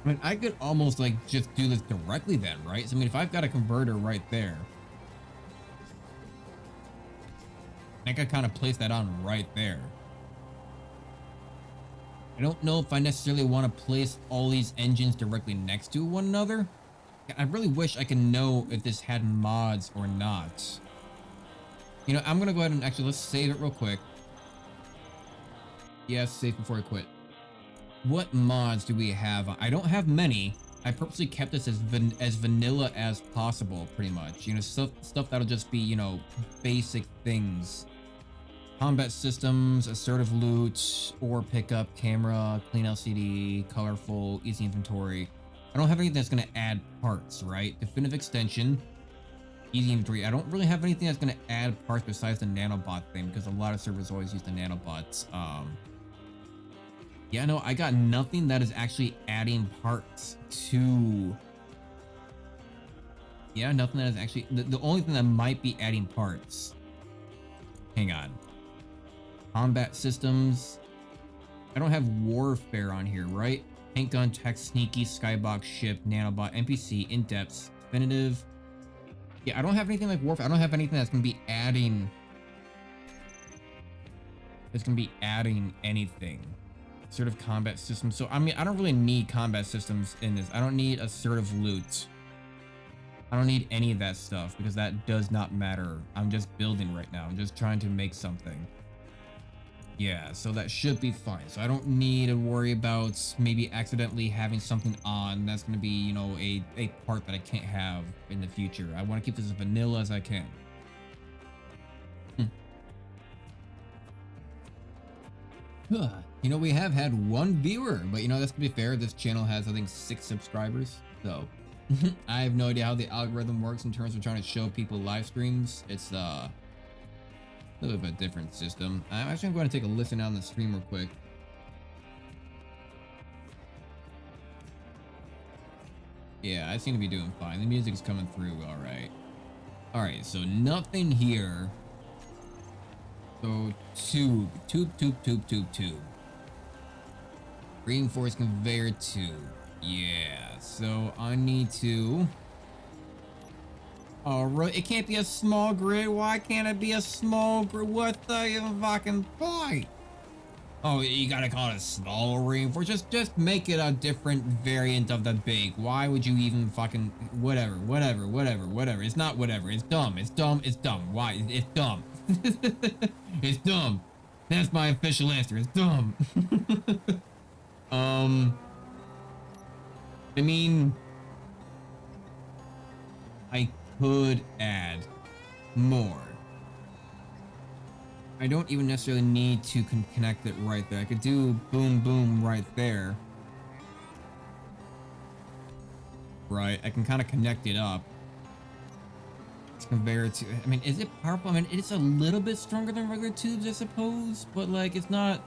I mean, I could almost like just do this directly then, right? So I mean, if I've got a converter right there, I could kind of place that on right there. I don't know if I necessarily want to place all these engines directly next to one another. I really wish I could know if this had mods or not. You know, I'm gonna go ahead and actually, let's save it real quick. Yes, save before I quit. What mods do we have? I don't have many. I purposely kept this as vanilla as possible, pretty much. You know, stuff that'll just be, you know, basic things. Combat systems, assertive loot, ore pickup, camera, clean LCD, colorful, easy inventory. I don't have anything that's going to add parts, right? Definitive extension, easy inventory. I don't really have anything that's going to add parts besides the nanobot thing, because a lot of servers always use the nanobots. Yeah, no, I got nothing that is actually adding parts to... Yeah, nothing that is actually... The only thing that might be adding parts... Hang on. Combat systems. I don't have warfare on here, right? Tank gun, tech, sneaky, skybox, ship, nanobot, NPC, in-depth, definitive. Yeah, I don't have anything like warfare. I don't have anything that's going to be adding... It's going to be adding anything. Assertive combat systems. So, I mean, I don't really need combat systems in this. I don't need assertive loot. I don't need any of that stuff because that does not matter. I'm just building right now. I'm just trying to make something. Yeah, so that should be fine. So I don't need to worry about maybe accidentally having something on that's going to be, you know, a part that I can't have in the future. I want to keep this as vanilla as I can. You know, we have had one viewer, but you know, that's to be fair. This channel has, I think, 6 subscribers. So I have no idea how the algorithm works in terms of trying to show people live streams. It's a little bit of a different system. I'm actually going to take a listen on the stream real quick. Yeah, I seem to be doing fine. The music's coming through all right. All right, so nothing here. So tube. Reinforced conveyor tube. Yeah, so I need to... Alright, it can't be a small grid. Why can't it be a small grid? What the fucking point? Oh, you gotta call it a small reinforced. Just make it a different variant of the big. Why would you even fucking... Whatever. It's not whatever. It's dumb. It's dumb. Why? It's dumb. It's dumb. That's my official answer. It's dumb. I mean, I could add more. I don't even necessarily need to connect it right there. I could do boom right there. Right, I can kind of connect it up. It's conveyor to, I mean, is it powerful? I mean, it's a little bit stronger than regular tubes, I suppose, but like, it's not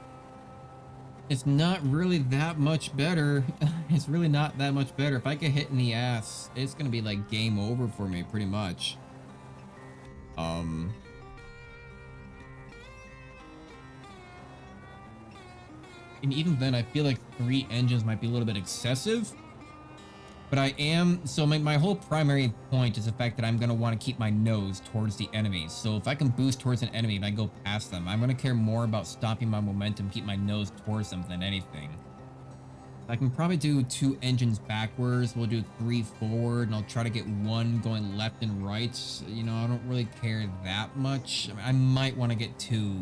really that much better. It's really not that much better. If I get hit in the ass, it's gonna be like game over for me, pretty much. And even then, I feel like 3 engines might be a little bit excessive. But I am, so my whole primary point is the fact that I'm going to want to keep my nose towards the enemies. So if I can boost towards an enemy and I go past them, I'm going to care more about stopping my momentum, keep my nose towards them than anything. I can probably do 2 engines backwards. We'll do 3 forward, and I'll try to get 1 going left and right. You know, I don't really care that much. I mean, I might want to get 2.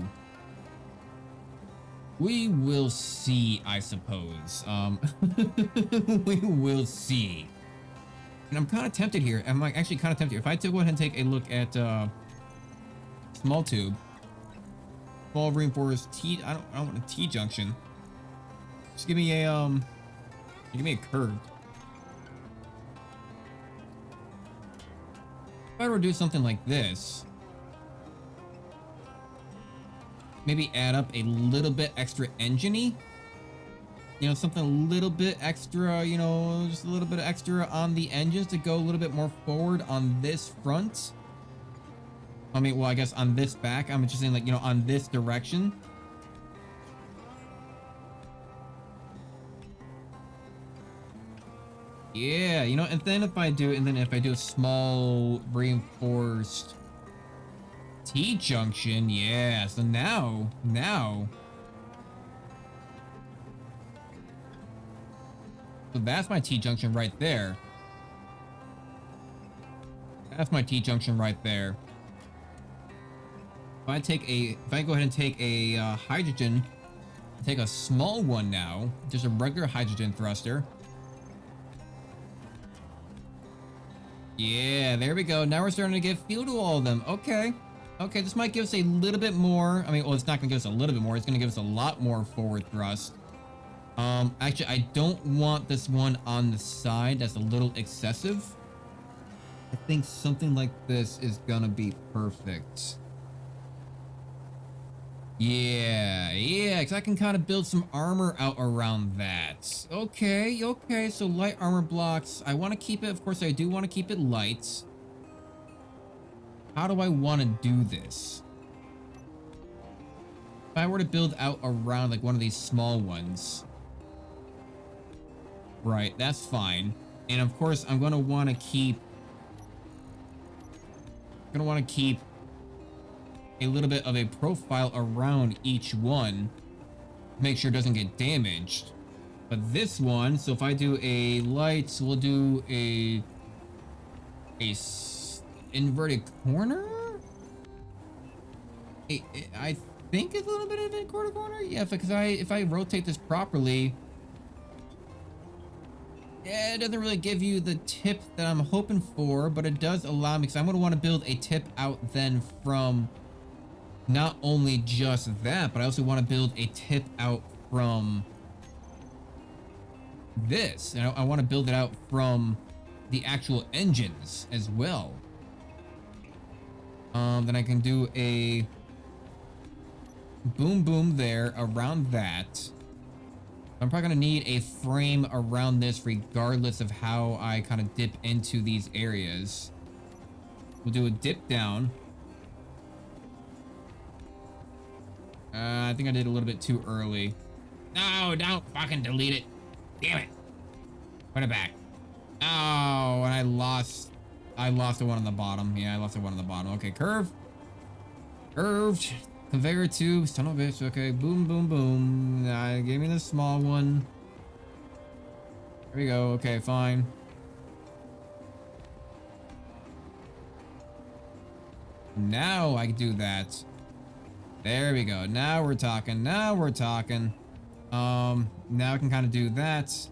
We will see, I suppose. We will see. And I'm kind of tempted here. I'm like actually kind of tempted. If I go ahead and take a look at small tube, small reinforced T. I don't want a T junction. Just give me a curve. If I were to do something like this, maybe add up a little bit extra engine-y. You know, something a little bit extra, you know, just a little bit extra on the engines to go a little bit more forward on this front. I mean, well, I guess on this back. I'm just saying, like, you know, on this direction. Yeah, you know, and then if I do a small reinforced T-junction, yeah, so now. So that's my T-junction right there. That's my T-junction right there. If I go ahead and take a hydrogen, take a small one now, just a regular hydrogen thruster. Yeah, there we go. Now we're starting to get feel to all of them. Okay. Okay, this might give us a little bit more. I mean, well, it's not going to give us a little bit more. It's going to give us a lot more forward thrust. Actually, I don't want this one on the side. That's a little excessive. I think something like this is going to be perfect. Yeah, because I can kind of build some armor out around that. Okay, so light armor blocks. I want to keep it, of course, I do want to keep it light. How do I want to do this? If I were to build out around, like, one of these small ones. Right, that's fine. And, of course, I'm going to want to keep a little bit of a profile around each one, make sure it doesn't get damaged. But this one, so if I do a light, we'll do a inverted corner. I think it's a little bit of a corner. Yeah, because if I rotate this properly, yeah, it doesn't really give you the tip that I'm hoping for, but it does allow me, because I'm going to want to build a tip out then from not only just that, but I also want to build a tip out from this. And I want to build it out from the actual engines as well. Then I can do a boom there around that. I'm probably going to need a frame around this regardless of how I kind of dip into these areas. We'll do a dip down. I think I did a little bit too early. No, don't fucking delete it. Damn it. Put it back. Oh, and I lost the one on the bottom. Yeah, I lost the one on the bottom. Okay, curved. Conveyor tube, son of a bitch. Okay, boom. Gave me the small one. There we go. Okay, fine. Now I can do that. There we go. Now we're talking. Now I can kind of do that.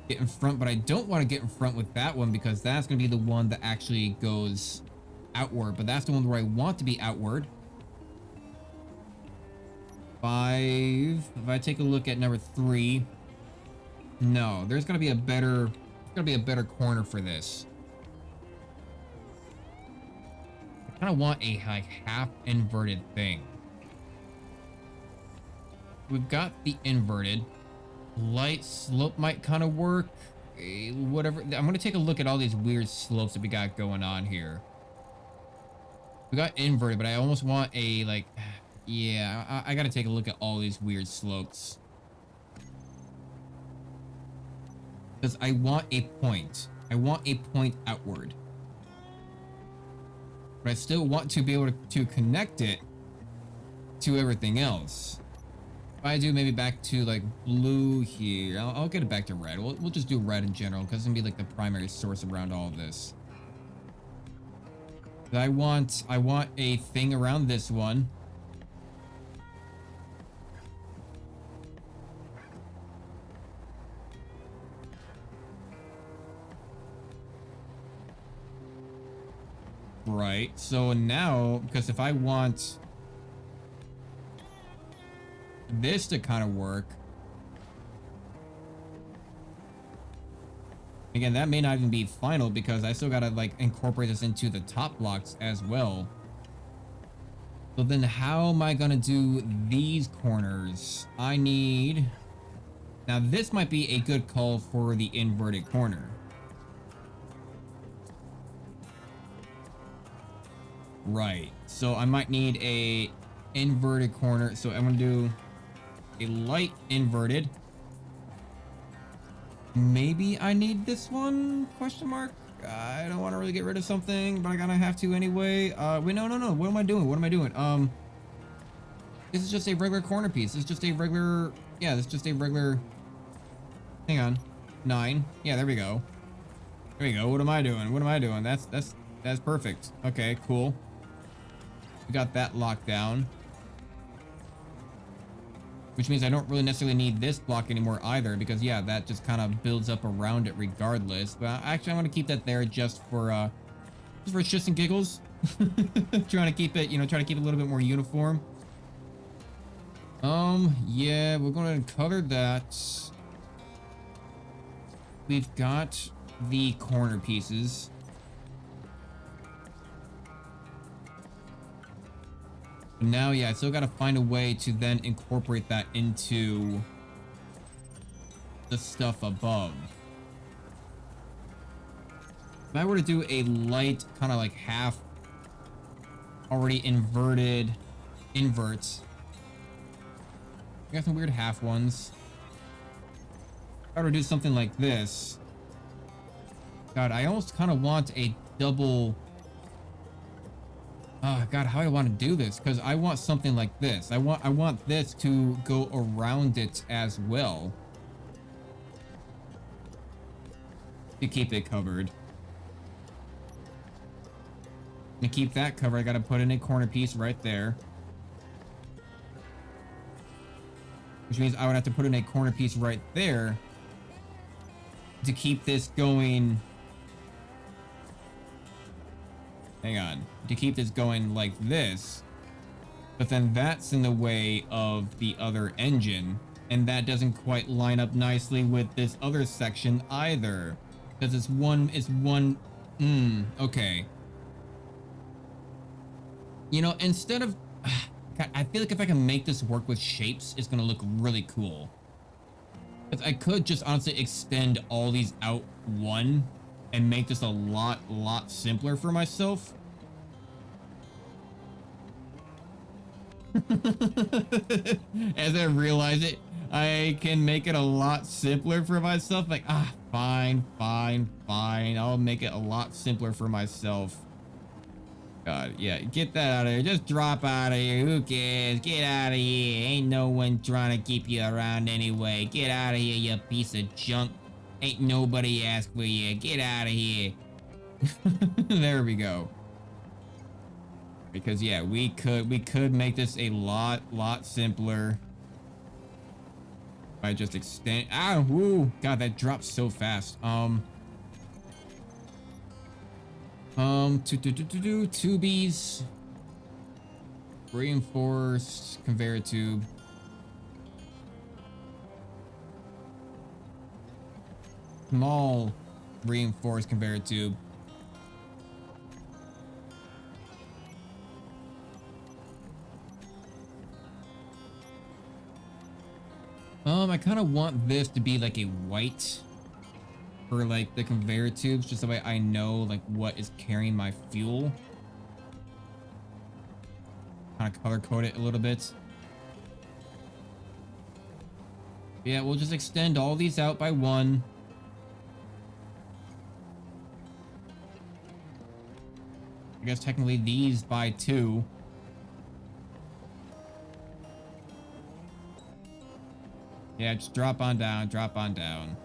Get in front, but I don't want to get in front with that one because that's going to be the one that actually goes outward. But that's the one where I want to be outward. 5. If I take a look at number 3, no, there's going to be a better corner for this. I kind of want a like half inverted thing. We've got the inverted. Light slope might kind of work. Whatever. I'm going to take a look at all these weird slopes that we got going on here. We got inverted, but I almost want a like, yeah, I got to take a look at all these weird slopes. Because I want a point. I want a point outward. But I still want to be able to connect it to everything else. I do maybe back to like blue here, I'll get it back to red. We'll just do red in general because it's gonna be like the primary source around all of this. I want a thing around this one. Right. So now, because if I want this to kind of work, again, that may not even be final because I still gotta like incorporate this into the top blocks as well. So then how am I gonna do these corners? I need, now this might be a good call for the inverted corner. Right. So I might need a inverted corner. So I'm gonna do a light inverted. Maybe I need this one? Question mark. I don't want to really get rid of something, but I gotta have to anyway. Wait, no. What am I doing? What am I doing? This is just a regular corner piece. It's just a regular. Yeah, it's just a regular. Hang on. 9. Yeah, there we go. There we go. What am I doing? What am I doing? That's perfect. Okay, cool. We got that locked down. Which means I don't really necessarily need this block anymore either, because yeah, that just kind of builds up around it regardless. But actually, I'm gonna keep that there just for shits and giggles. Trying to keep it, try to keep it a little bit more uniform. Yeah, we're gonna color that. We've got the corner pieces. Now, yeah, I still got to find a way to then incorporate that into the stuff above. If I were to do a light kind of like half already inverted inverts, I got some weird half ones. If I were to do something like this, God, I almost kind of want a double. Oh God, how do I want to do this? Because I want something like this. I want this to go around it as well to keep it covered. To keep that covered, I gotta put in a corner piece right there, which means I would have to put in a corner piece right there to keep this going. Hang on. To keep this going like this, but then that's in the way of the other engine, and that doesn't quite line up nicely with this other section either, because it's one. Okay. Instead of, I feel like if I can make this work with shapes, it's gonna look really cool. Because I could just honestly extend all these out one and make this a lot simpler for myself. As I realize it, I can make it a lot simpler for myself. Like, fine. I'll make it a lot simpler for myself. God, yeah, get that out of here. Just drop out of here. Who cares? Get out of here. Ain't no one trying to keep you around anyway. Get out of here, you piece of junk. Ain't nobody asked for you. Get out of here. There we go. Because yeah, we could make this a lot simpler by just extend. Woo! God, that dropped so fast. Tubies, reinforced conveyor tube. Small reinforced conveyor tube. I kind of want this to be like a white for like the conveyor tubes, just so I know like what is carrying my fuel. Kind of color code it a little bit. Yeah, we'll just extend all these out by 1. I guess technically these by 2. Yeah, just drop on down, drop on down.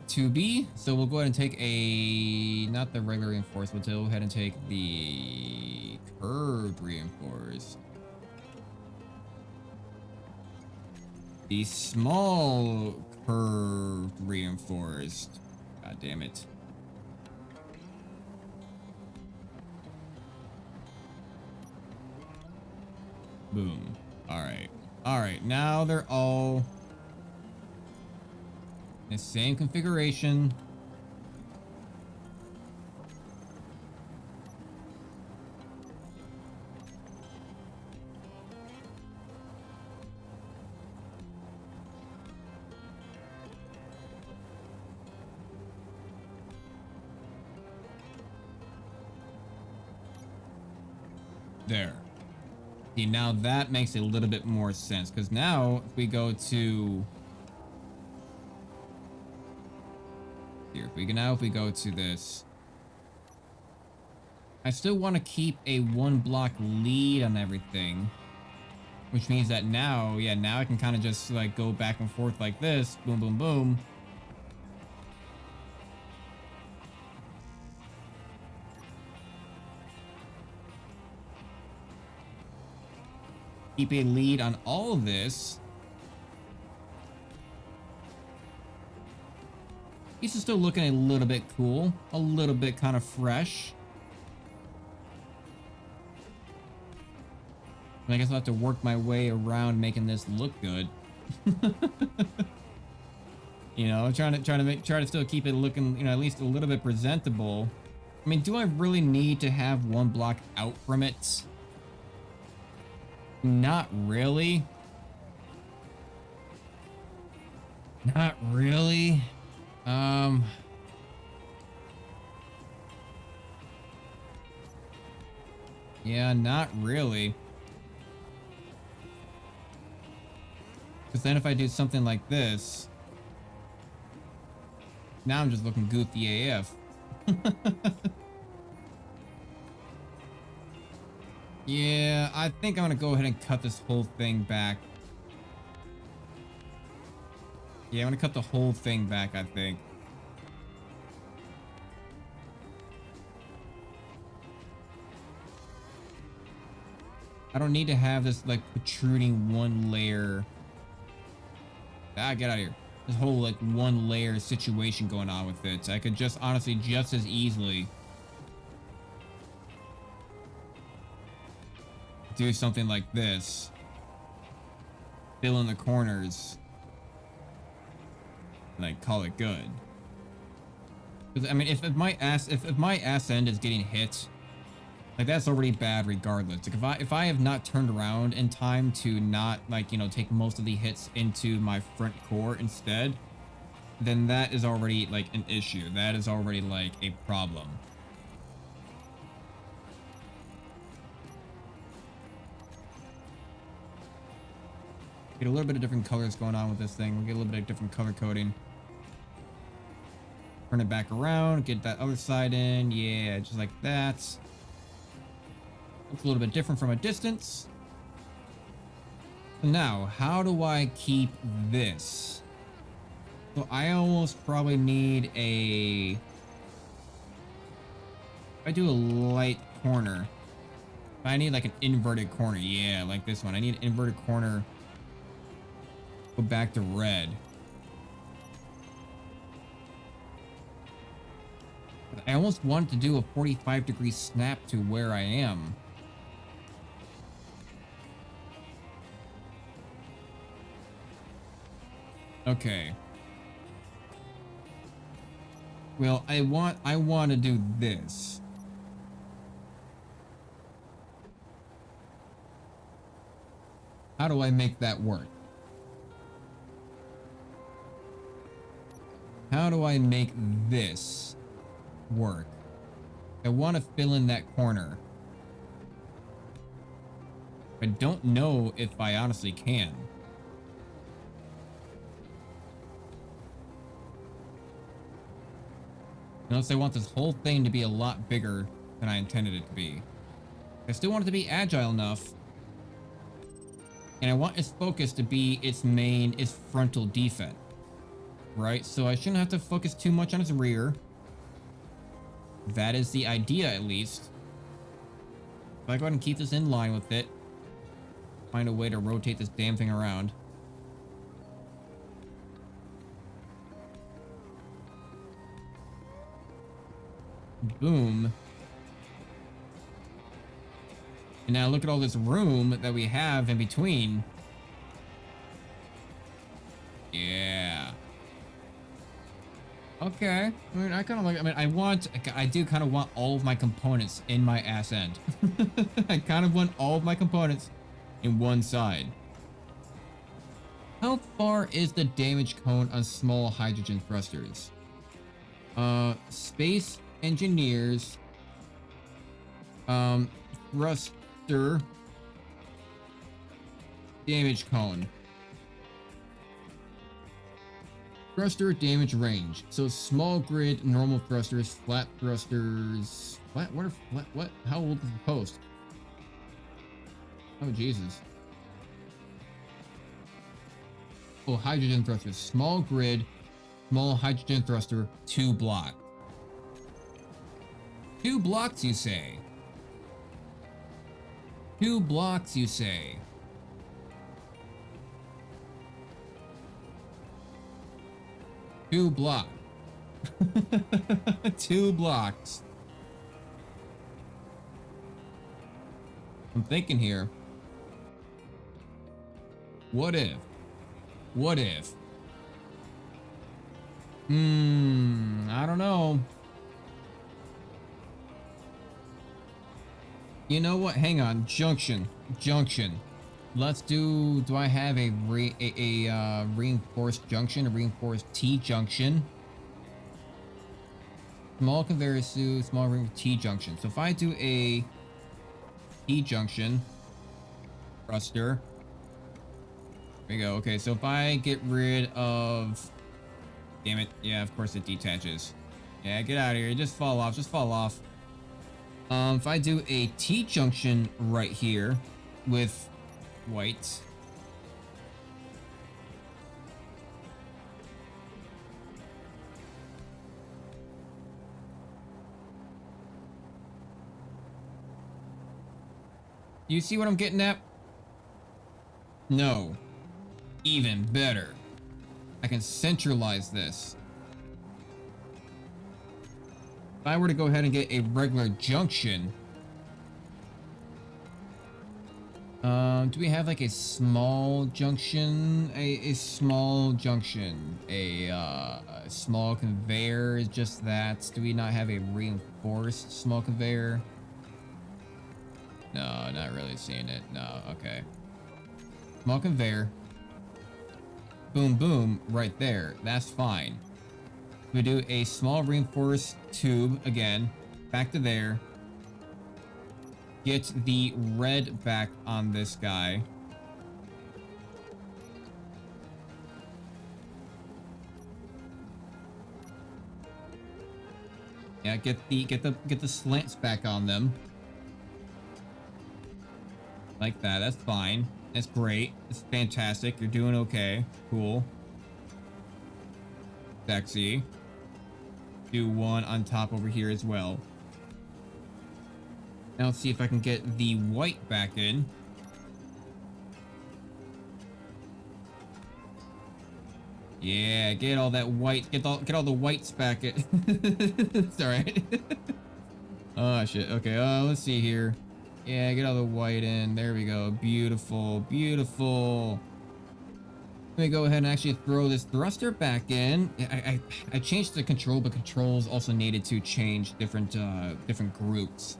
To be, so we'll go ahead and take a, not the regular reinforced, but we'll go ahead and take the curved reinforced. The small curved reinforced. God damn it. Boom. All right. All right. Now they're all in the same configuration. There. See, now that makes a little bit more sense, because now if we go to here, if we go to this, I still want to keep a 1 block lead on everything, which means that now, yeah, now I can kind of just like go back and forth like this, boom, boom, boom. Keep a lead on all of this. This is still looking a little bit cool, a little bit kind of fresh. I guess I'll have to work my way around making this look good. You know, try to still keep it looking, you know, at least a little bit presentable. I mean, do I really need to have 1 block out from it? Not really. Not really. Yeah, not really. Because then if I do something like this, now I'm just looking goofy AF. Yeah, I think I'm gonna go ahead and cut this whole thing back. Yeah, I'm gonna cut the whole thing back, I think. I don't need to have this like protruding 1 layer. Ah, get out of here. This whole like 1 layer situation going on with it. I could just honestly just as easily do something like this. Fill in the corners. Like call it good. Because I mean, if my ass end is getting hit, like that's already bad regardless. Like if I have not turned around in time to not like, you know, take most of the hits into my front core instead, then that is already like an issue. That is already like a problem. Get a little bit of different colors going on with this thing. We'll get a little bit of different color coding. Turn it back around, get that other side in. Yeah, just like that. Looks a little bit different from a distance. Now, how do I keep this? So I almost probably need a... I do a light corner. I need like an inverted corner. Yeah, like this one. I need an inverted corner. Go back to red. I almost wanted to do a 45-degree snap to where I am. Okay. Well, I want to do this. How do I make that work? How do I make this work? I want to fill in that corner. I don't know if I honestly can. Unless I want this whole thing to be a lot bigger than I intended it to be. I still want it to be agile enough. And I want its focus to be its frontal defense. Right? So I shouldn't have to focus too much on its rear. That is the idea, at least. If I go ahead and keep this in line with it, find a way to rotate this damn thing around. Boom. And now look at all this room that we have in between. Yeah. Okay. I mean, I kind of like, I do kind of want all of my components in my ass end. I kind of want all of my components in one side. How far is the damage cone on small hydrogen thrusters? Space engineers, thruster damage cone. Thruster damage range. So small grid, normal thrusters, flat thrusters. What? What are flat? What? How old is the post? Oh Jesus. Oh, hydrogen thrusters. Small grid, small hydrogen thruster, 2 block. 2 blocks, you say? 2 blocks, you say? Two blocks. 2 blocks. I'm thinking here. What if? What if? I don't know. You know what? Hang on. Junction. Let's do I have a reinforced junction, a reinforced T-junction? Small conveyor suit, small ring T-junction. So if I do a T-junction thruster, there we go. Okay, so if I get rid of, damn it, yeah, of course it detaches. Yeah, get out of here. Just fall off. Just fall off. If I do a T-junction right here with white. You see what I'm getting at? No. Even better. I can centralize this. If I were to go ahead and get a regular junction, do we have like a small junction? A small junction. A small conveyor is just that. Do we not have a reinforced small conveyor? No, not really seeing it. No, okay. Small conveyor. Boom, boom, right there. That's fine. We do a small reinforced tube again. Back to there. Get the red back on this guy. Yeah, get the slants back on them. Like that. That's fine. That's great. It's fantastic. You're doing okay. Cool. Sexy. Do one on top over here as well. Now let's see if I can get the white back in. Yeah, get all that white. Get all the whites back in. It's alright. Oh shit. Okay, let's see here. Yeah, get all the white in. There we go. Beautiful, beautiful. Let me go ahead and actually throw this thruster back in. I changed the control, but controls also needed to change different groups.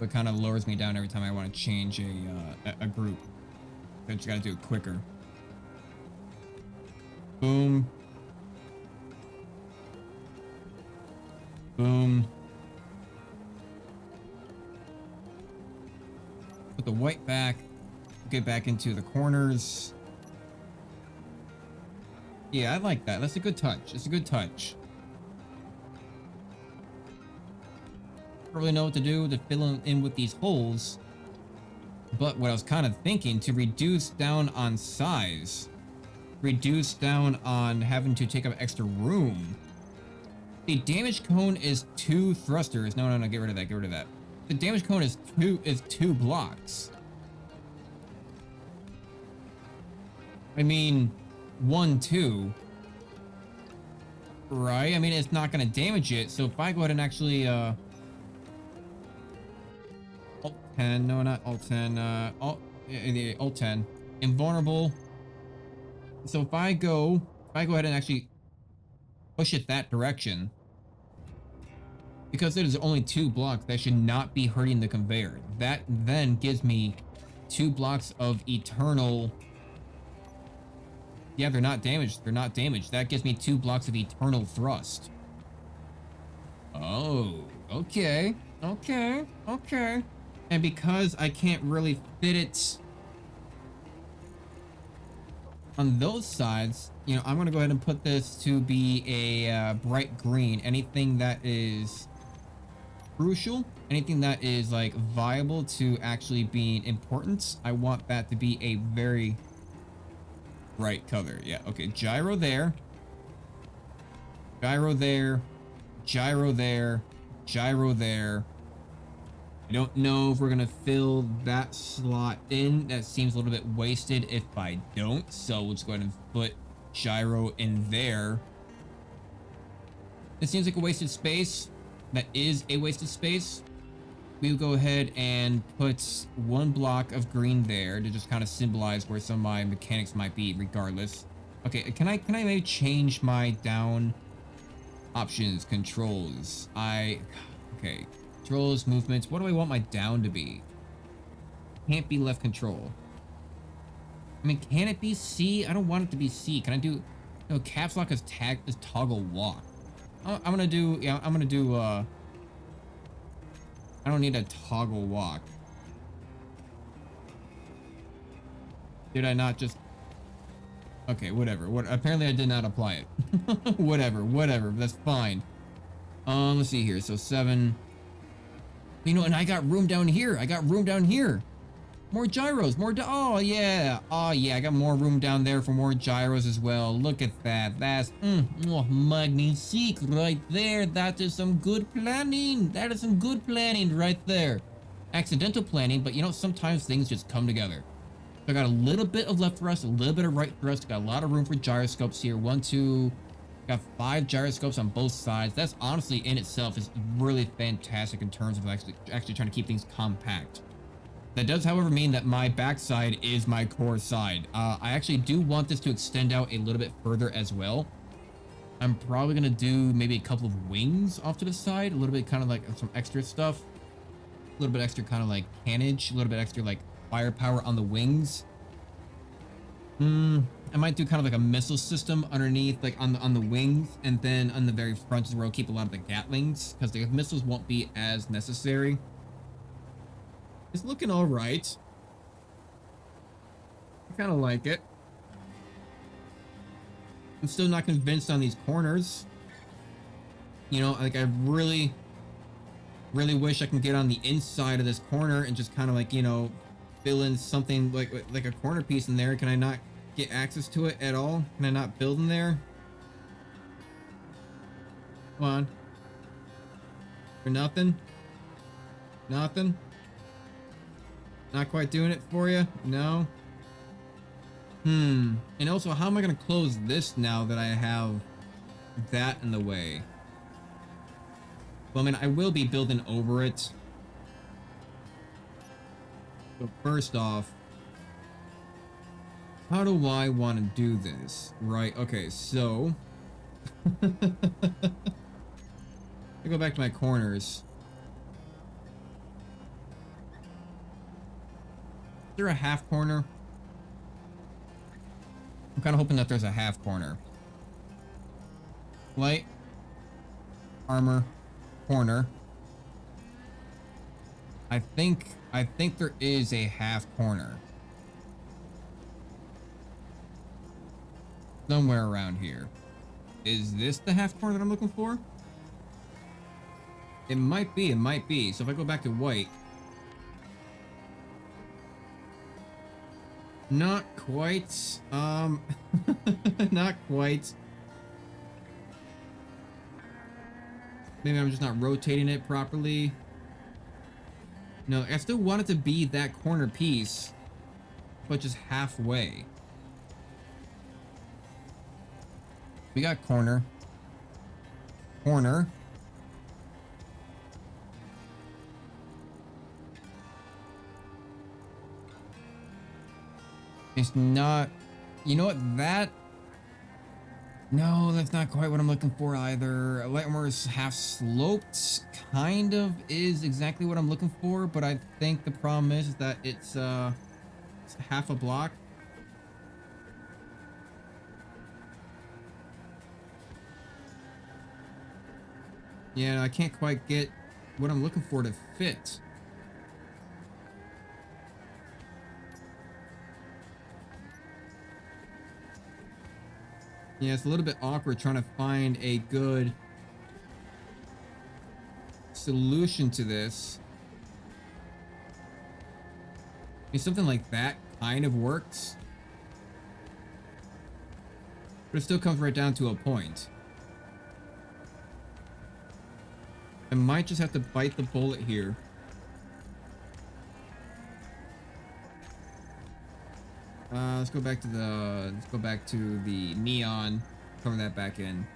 It kind of lowers me down every time I want to change a group. I just gotta do it quicker. Boom. Boom. Put the white back. Get back into the corners. Yeah, I like that. That's a good touch. It's a good touch. Don't really know what to do to fill in with these holes. But what I was kind of thinking, to reduce down on size, reduce down on having to take up extra room. The damage cone is 2 thrusters. No, no, no, get rid of that, get rid of that. The damage cone is two blocks. I mean, 1, 2. Right? I mean, it's not gonna damage it, so if I go ahead and actually, Alt 10, no, not Alt 10, Alt 10, invulnerable. So if I go ahead and actually push it that direction, because it is only 2 blocks, that should not be hurting the conveyor. That then gives me 2 blocks of eternal. Yeah, they're not damaged. They're not damaged. That gives me 2 blocks of eternal thrust. Oh, okay. Okay. Okay. And because I can't really fit it on those sides, you know, I'm going to go ahead and put this to be a bright green. Anything that is crucial, anything that is like viable to actually being important, I want that to be a very bright color. Yeah, okay, gyro there, gyro there, gyro there, gyro there. I don't know if we're gonna fill that slot in. That seems a little bit wasted if I don't, so let's go ahead and put gyro in there. It seems like a wasted space. That is a wasted space. We'll go ahead and put 1 block of green there to just kind of symbolize where some of my mechanics might be regardless. Okay, can I maybe change my down options, controls? Okay, controls, movements. What do I want my down to be? Can't be left control. I mean, can it be C? I don't want it to be C. Can I do, no, caps lock is toggle walk. I'm gonna do, yeah, I'm gonna do, I don't need a toggle walk. Did I not just... Okay, whatever. Apparently I did not apply it. Whatever. That's fine. Let's see here. So 7. You know, and I got room down here. More gyros. Oh, yeah. I got more room down there for more gyros as well. Look at that. That's magnifique right there. That is some good planning. Right there. Accidental planning, but you know, sometimes things just come together. So I got a little bit of left thrust, a little bit of right thrust. Got a lot of room for gyroscopes here. 1, 2. Got 5 gyroscopes on both sides. That's honestly in itself is really fantastic in terms of actually trying to keep things compact. That does, however, mean that my backside is my core side. I actually do want this to extend out a little bit further as well. I'm probably going to do maybe a couple of wings off to the side. A little bit kind of like some extra stuff. A little bit extra kind of like cannage. A little bit extra like firepower on the wings. I might do kind of like a missile system underneath, like on the wings. And then on the very front is where I'll keep a lot of the Gatlings. Because the missiles won't be as necessary. It's looking all right. I kind of like it. I'm still not convinced on these corners. You know, like I really wish I can get on the inside of this corner and just kind of like, you know, fill in something like a corner piece in there. Can I not get access to it at all? Can I not build in there? Come on. For nothing? Nothing? Not quite doing it for you? No? And also, how am I going to close this now that I have that in the way? Well, I mean, I will be building over it. So first off, how do I want to do this? Right, okay, so... I go back to my corners. Is there a half corner? I'm kind of hoping that there's a half corner. Light. Armor. Corner. I think there is a half corner. Somewhere around here. Is this the half corner that I'm looking for? It might be, it might be. So if I go back to white. Not quite. Not quite. Maybe I'm just not rotating it properly. No, I still want it to be that corner piece, but just halfway. We got corner. Corner. It's not... You know what? That... No, that's not quite what I'm looking for either. Lightmore's half sloped kind of is exactly what I'm looking for, but I think the problem is that it's half a block. Yeah, I can't quite get what I'm looking for to fit. Yeah, it's a little bit awkward trying to find a good solution to this. I mean, something like that kind of works. But it still comes right down to a point. I might just have to bite the bullet here. Let's go back to the neon. Cover that back in.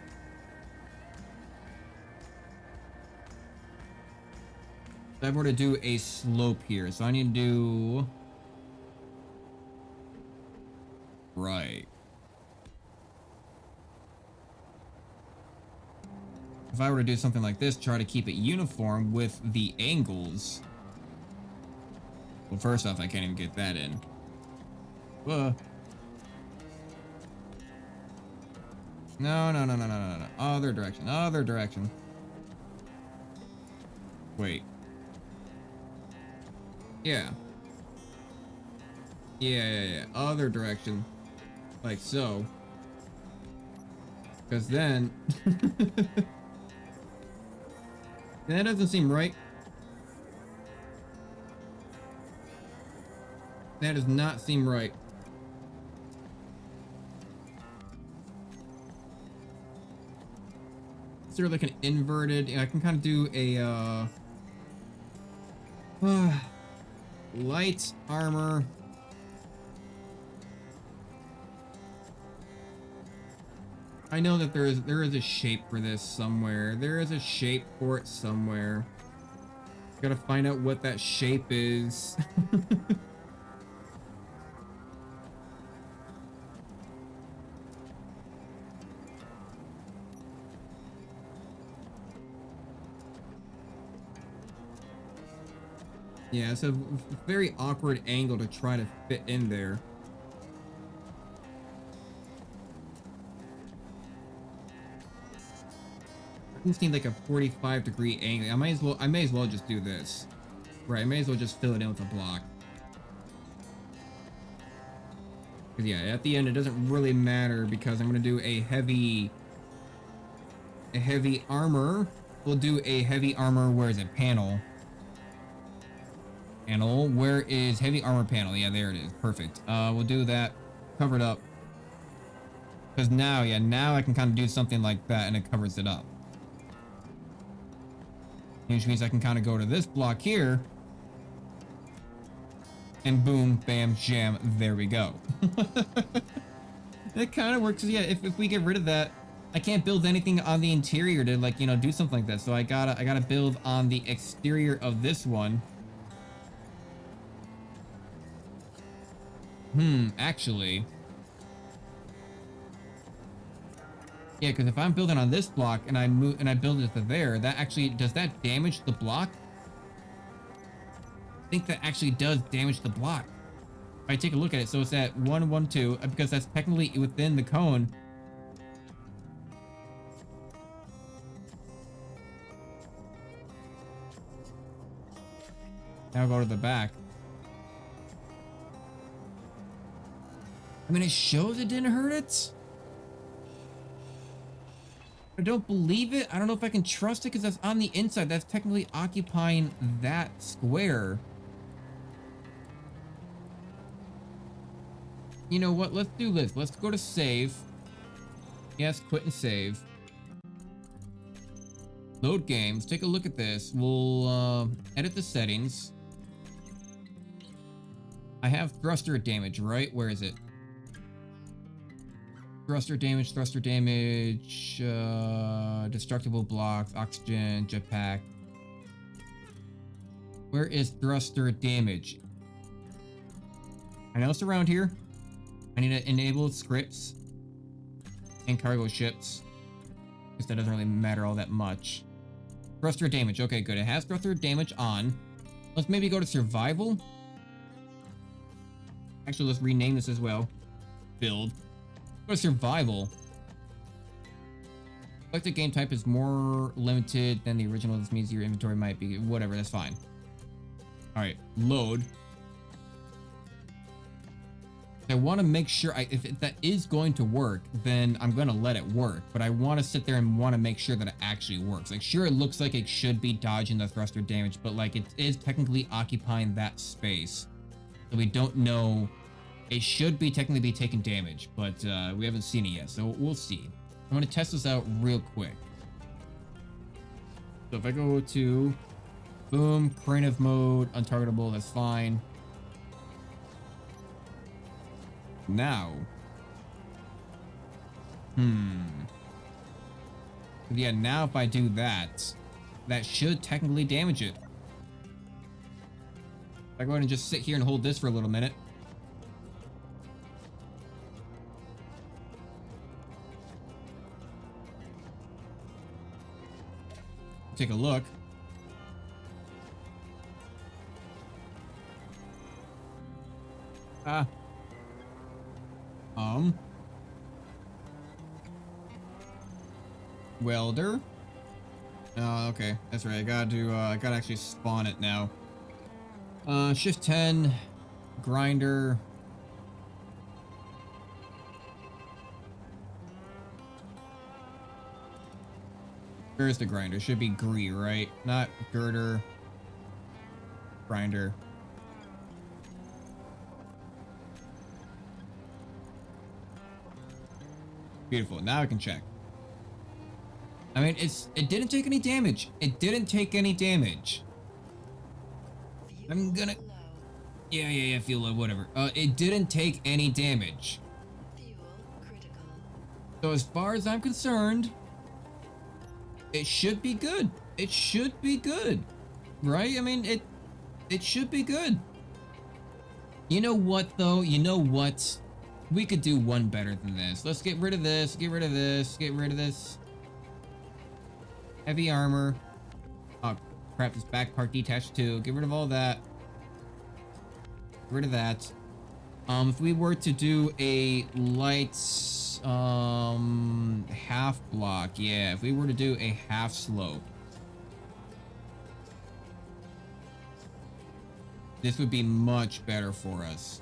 So I were to do a slope here, so I need to do right. If I were to do something like this, try to keep it uniform with the angles. Well, first off, I can't even get that in. No. Other direction. Other direction. Wait. Yeah. Yeah. Other direction. Like so. Because then... that doesn't seem right. That does not seem right. Is there like an inverted... I can kind of do a light armor. I know that there is a shape for this somewhere. There is a shape for it somewhere. Gotta find out what that shape is. Yeah, it's a very awkward angle to try to fit in there. I just need like a 45-degree angle. I may as well just do this. Right, I may as well just fill it in with a block. Cause yeah, at the end it doesn't really matter because I'm gonna do a heavy armor. We'll do a heavy armor. Where is it? Panel. Panel. Where is heavy armor panel? Yeah, there it is. Perfect. We'll do that. Cover it up. Because now, yeah, now I can kind of do something like that and it covers it up. Which means I can kind of go to this block here. And boom, bam, jam, there we go. It kind of works. Yeah, if we get rid of that, I can't build anything on the interior to, like, you know, do something like that. So I gotta build on the exterior of this one. Actually. Yeah, because if I'm building on this block and I build it to there, that actually, does that damage the block? I think that actually does damage the block. If I take a look at it, so it's at 1, 1, 2, because that's technically within the cone. Now go to the back. I mean, it shows it didn't hurt it. I don't believe it. I don't know if I can trust it because that's on the inside. That's technically occupying that square. You know what? Let's do this. Let's go to save. Yes, quit and save. Load games. Take a look at this. We'll edit the settings. I have thruster damage, right? Where is it? Thruster damage, destructible blocks, oxygen, jetpack. Where is thruster damage? I know it's around here. I need to enable scripts and cargo ships, because that doesn't really matter all that much. Thruster damage. Okay, good. It has thruster damage on. Let's maybe go to survival. Actually, let's rename this as well. Build. Go to survival. Selected game type is more limited than the original. This means your inventory might be whatever. That's fine. All right, load. I want to make sure if that is going to work, then I'm going to let it work. But I want to sit there and want to make sure that it actually works. Like, sure, it looks like it should be dodging the thruster damage, but like it is technically occupying that space. So we don't know. It should be technically be taking damage, but we haven't seen it yet, so we'll see. I'm going to test this out real quick. So if I go to boom, creative mode, untargetable, that's fine. Now. Yeah, now if I do that, that should technically damage it. I go ahead and just sit here and hold this for a little minute. Take a look. Welder. Oh, okay. That's right. I gotta actually spawn it now. Shift 10, grinder. Where's the grinder? Should be Gree, right? Not girder. Grinder. Beautiful. Now I can check. I mean, it didn't take any damage. It didn't take any damage. I'm gonna... Yeah, fuel low, whatever. It didn't take any damage. So as far as I'm concerned, it should be good. It should be good. Right? I mean, it should be good. You know what, though? You know what? We could do one better than this. Let's get rid of this, get rid of this, get rid of this. Heavy armor. Oh, crap, this back part detached too. Get rid of all that. Get rid of that. If we were to do a light, half block, yeah, if we were to do a half slope, this would be much better for us.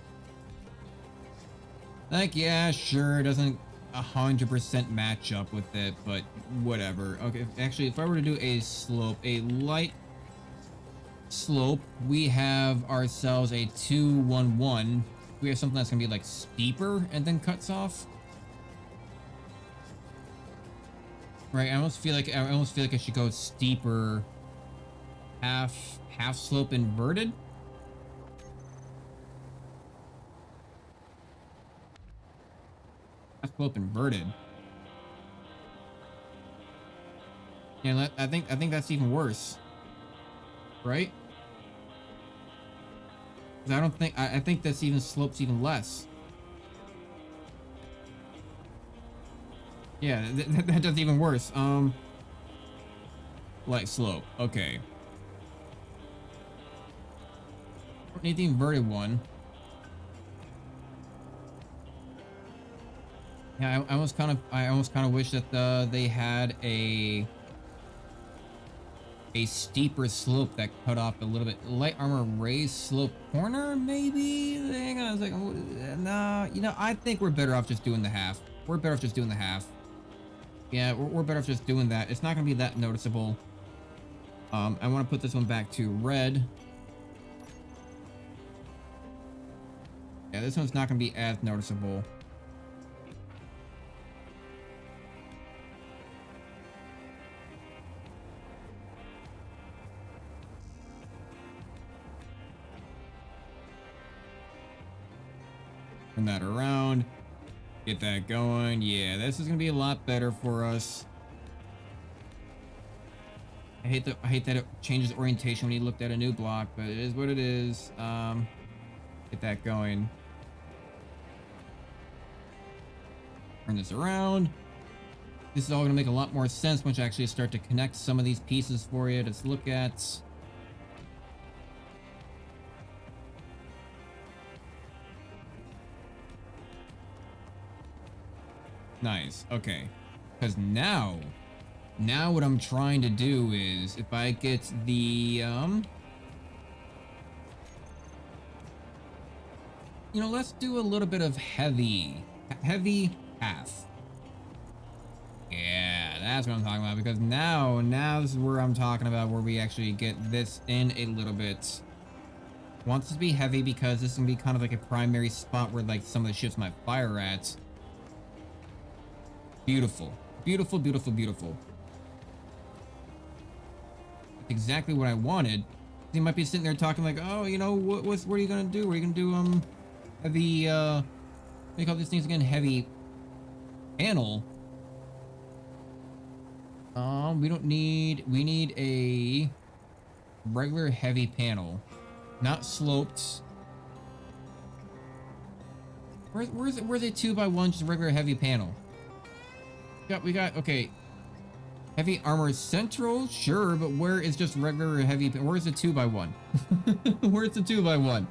Like, yeah, sure, it doesn't 100% match up with it, but whatever. Okay, actually, if I were to do a slope, a light slope, we have ourselves a 2-1-1. We have something that's gonna be like steeper and then cuts off. Right, I almost feel like I should go steeper, half slope inverted. Slope inverted. Yeah, I think that's even worse, right? 'Cause I think that's even slopes even less. Yeah, that does even worse. Light slope. Okay. Don't need the inverted one. Yeah, I almost kind of wish that they had a steeper slope that cut off a little bit. Light armor raised slope corner, maybe? Hang on, I was like, nah, you know, I think we're better off just doing the half. We're better off just doing the half. Yeah, we're better off just doing that. It's not gonna be that noticeable. I want to put this one back to red. Yeah, this one's not gonna be as noticeable. Turn that around. Get that going. Yeah, this is gonna be a lot better for us. I hate that it changes orientation when you looked at a new block, but it is what it is. Get that going. Turn this around. This is all gonna make a lot more sense once you actually start to connect some of these pieces for you to look at. Nice. Okay. Because now what I'm trying to do is if I get the you know, let's do a little bit of heavy half. Yeah, that's what I'm talking about, because now this is where I'm talking about, where we actually get this in a little bit. Want this to be heavy because this is gonna be kind of like a primary spot where like some of the ships might fire at. Beautiful. Beautiful, beautiful, beautiful. That's exactly what I wanted. You might be sitting there talking like, oh, you know, what are you gonna do? Are you gonna do heavy what do you call these things again? Heavy panel. We need a regular heavy panel. Not sloped. Where's a 2x1 just regular heavy panel? We got okay. Heavy armor central, sure, but where is just regular heavy? Where's the 2x1? Where's the 2x1?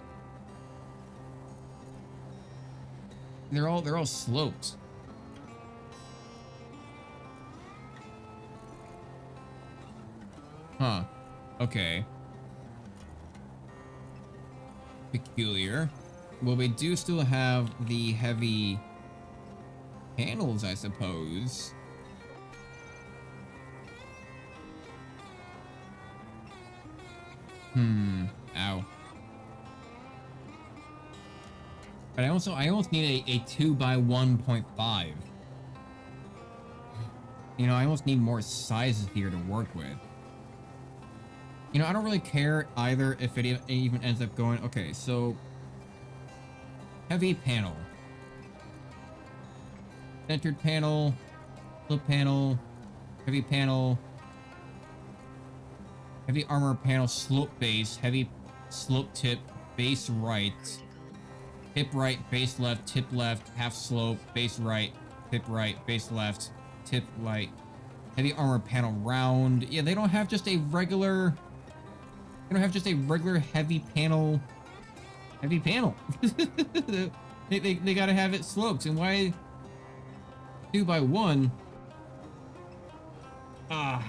They're all sloped. Huh. Okay. Peculiar. Well, we do still have the heavy panels, I suppose. Ow. But I almost need a 2x1.5. You know, I almost need more sizes here to work with. You know, I don't really care either if it even ends up going. Okay, so heavy panel, centered panel, slope panel, heavy panel, heavy armor panel, slope base, heavy slope tip, base right, tip right, base left, tip left, half slope, base right, base left, tip right, heavy armor panel round. Yeah, they don't have just a regular. They don't have just a regular heavy panel. Heavy panel. they gotta have it sloped. And why 2x1? Not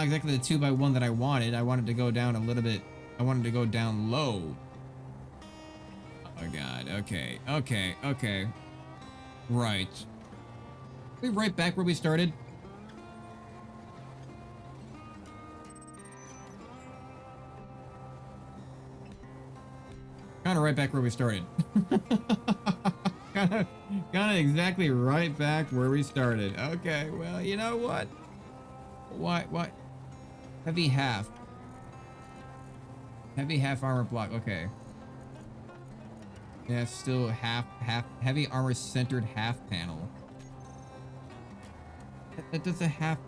exactly the 2x1 that I wanted. I wanted to go down a little bit. I wanted to go down low. Oh god. Okay. Right. We right back where we started. Kind of right back where we started. kind of exactly right back where we started. Okay, well, you know what? What? Heavy half armor block. Okay. Yeah, still half heavy armor centered half panel. That does a half.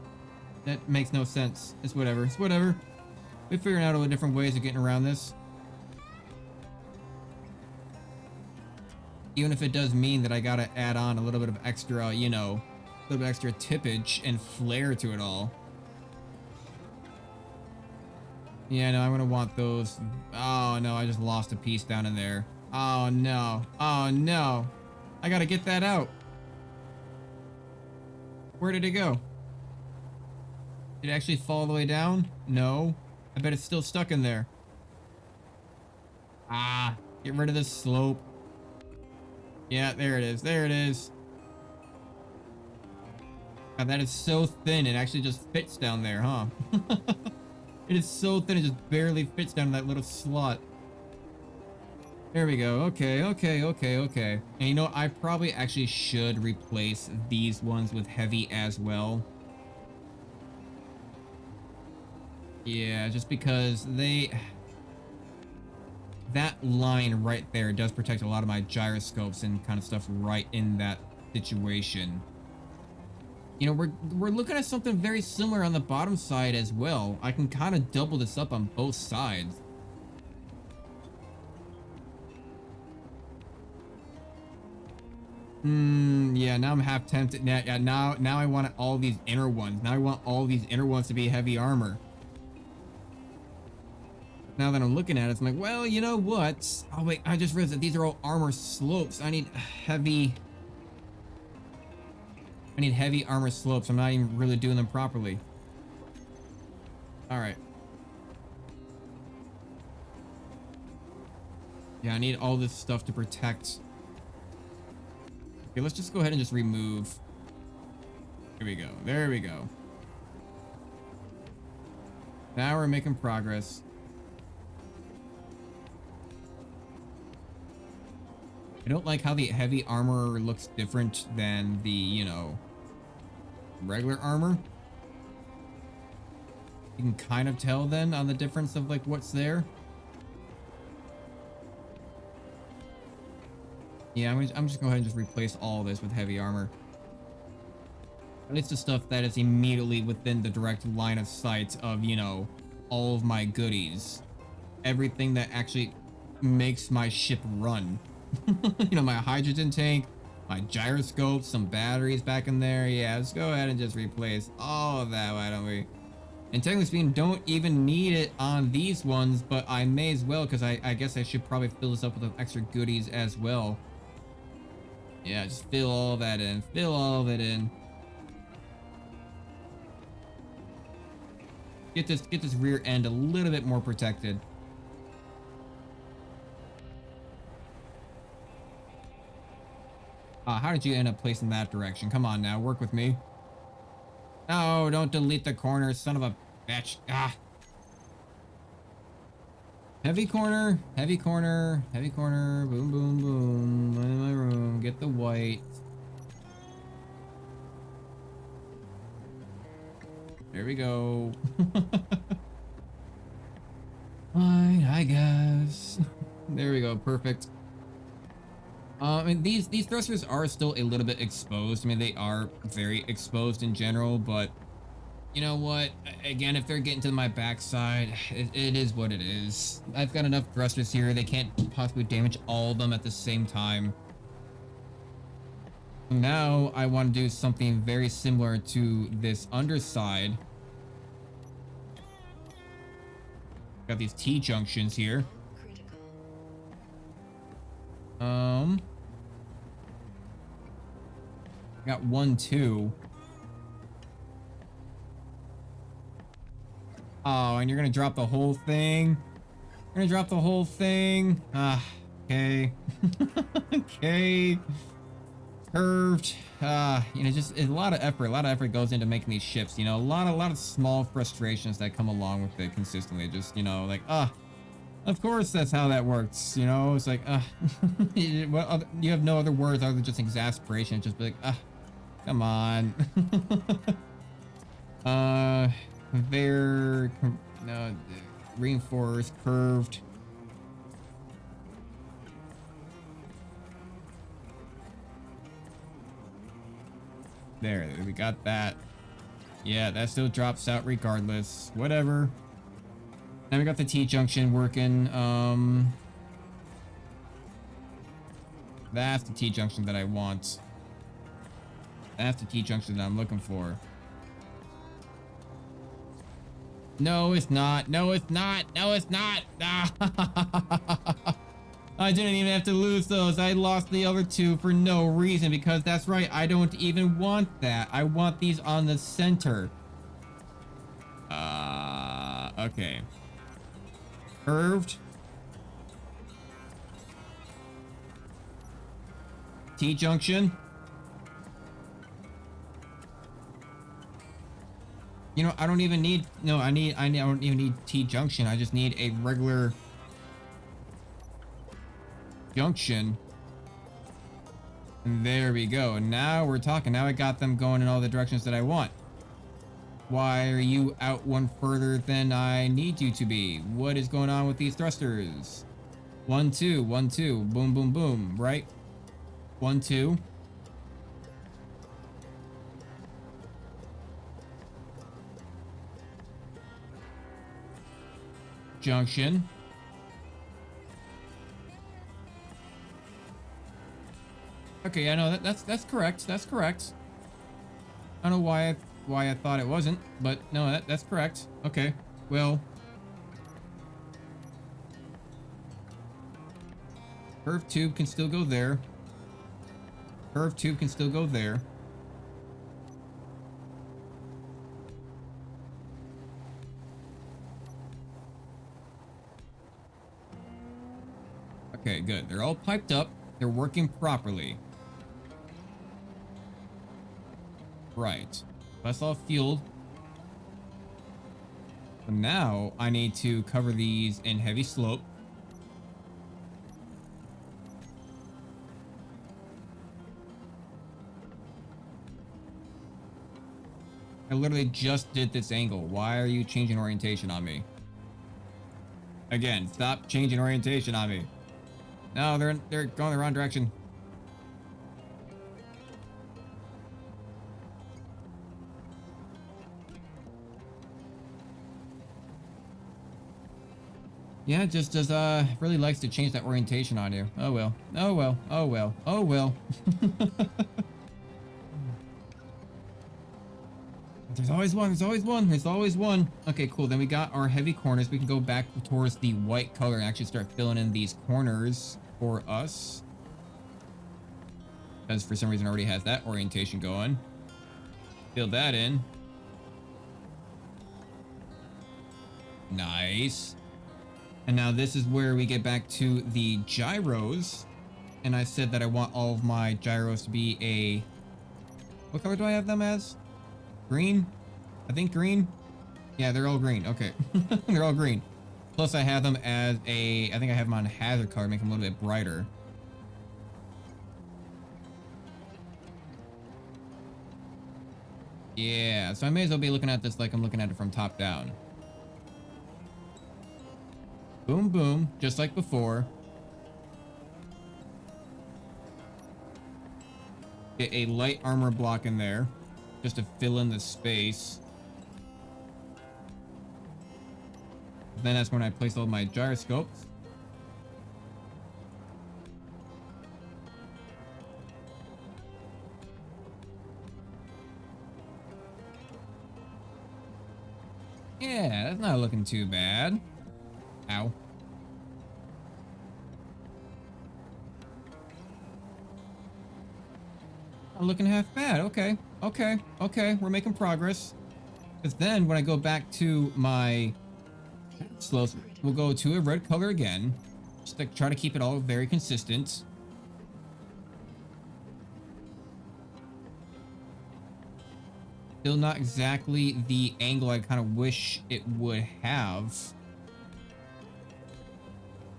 That makes no sense. It's whatever. We're figuring out all the different ways of getting around this. Even if it does mean that I gotta add on a little bit of extra, you know, a little bit extra tippage and flair to it all. Yeah, no, I'm gonna want those. Oh no, I just lost a piece down in there. Oh no. I gotta get that out. Where did it go? Did it actually fall all the way down? No. I bet it's still stuck in there. Get rid of this slope. Yeah, there it is. God, that is so thin. It actually just fits down there, huh? It is so thin. It just barely fits down in that little slot. There we go. Okay, okay, okay, okay. And you know, I probably actually should replace these ones with heavy as well. Yeah, just because that line right there does protect a lot of my gyroscopes and kind of stuff right in that situation. You know, we're looking at something very similar on the bottom side as well. I can kind of double this up on both sides. Yeah, now I'm half tempted. Yeah, now I want all these inner ones. Now I want all these inner ones to be heavy armor. Now that I'm looking at it, I'm like, well, you know what? Oh wait, I just realized that these are all armor slopes. I need heavy armor slopes. I'm not even really doing them properly. All right. Yeah, I need all this stuff to protect. Okay, let's just go ahead and just remove. Here we go. There we go. Now we're making progress. I don't like how the heavy armor looks different than the, you know, regular armor. You can kind of tell then on the difference of like what's there. Yeah, I'm just going to go ahead and just replace all this with heavy armor. At least the stuff that is immediately within the direct line of sight of, you know, all of my goodies. Everything that actually makes my ship run. You know, my hydrogen tank, my gyroscope, some batteries back in there. Yeah, let's go ahead and just replace all of that, why don't we? And technically speaking, don't even need it on these ones, but I may as well, because I guess I should probably fill this up with extra goodies as well. Yeah, just fill all that in. Fill all of it in. Get this rear end a little bit more protected. How did you end up placing that direction? Come on now, work with me. No, don't delete the corner, son of a bitch. Ah. Heavy corner, heavy corner, heavy corner. Boom, boom, boom. I'm in my room. Get the white. There we go. Fine, I guess. There we go. Perfect. I mean, these thrusters are still a little bit exposed. I mean, they are very exposed in general, but you know what? Again, if they're getting to my backside, it is what it is. I've got enough thrusters here. They can't possibly damage all of them at the same time. Now I want to do something very similar to this underside. Got these T-junctions here. Got 1, 2. Oh, and you're gonna drop the whole thing? You're gonna drop the whole thing? Ah, okay. Okay. Curved. You know, just a lot of effort. A lot of effort goes into making these ships. You know, a lot of small frustrations that come along with it consistently. Just, you know, like, of course that's how that works. You know, it's like, well, you have no other words other than just exasperation. It's just be like, come on. They're no reinforced, curved. There, we got that. Yeah, that still drops out regardless. Whatever. Now we got the T-junction working. That's the T-junction that I want. That's the T-junction that I'm looking for. No, it's not. No, it's not. No, it's not. I didn't even have to lose those. I lost the other two for no reason because that's right. I don't even want that. I want these on the center. Okay. Curved. T-junction. You know, I don't even need, no, I don't even need T junction. I just need a regular junction. And there we go. And now we're talking. Now I got them going in all the directions that I want. Why are you out one further than I need you to be? What is going on with these thrusters? 1, 2, 1, 2. Boom, boom, boom. Right? 1, 2. Junction. Okay, I know that's correct. That's correct. I don't know why I thought it wasn't, but no, that's correct. Okay. Well, curved tube can still go there. Curved tube can still go there. Okay, good. They're all piped up. They're working properly. Right. That's all fueled. So now I need to cover these in heavy slope. I literally just did this angle. Why are you changing orientation on me? Again, stop changing orientation on me. No, they're going the wrong direction. Yeah, it just does really likes to change that orientation on you. Oh well. Oh well. Oh well. Oh well. There's always one. There's always one. There's always one. Okay, cool. Then we got our heavy corners. We can go back towards the white color and actually start filling in these corners for us. Because for some reason it already has that orientation going. Fill that in. Nice. And now this is where we get back to the gyros. And I said that I want all of my gyros to be a... What color do I have them as? Green? I think green? Yeah, they're all green. Okay. They're all green. Plus I have them as a... I think I have them on hazard color, make them a little bit brighter. Yeah, so I may as well be looking at this like I'm looking at it from top down. Boom, boom, just like before. Get a light armor block in there, just to fill in the space. Then that's when I place all my gyroscopes. Yeah, that's not looking too bad. Ow. Not looking half bad. Okay. Okay. Okay. We're making progress. Because then when I go back to my slopes, we'll go to a red color again. Just to try to keep it all very consistent. Still not exactly the angle I kind of wish it would have.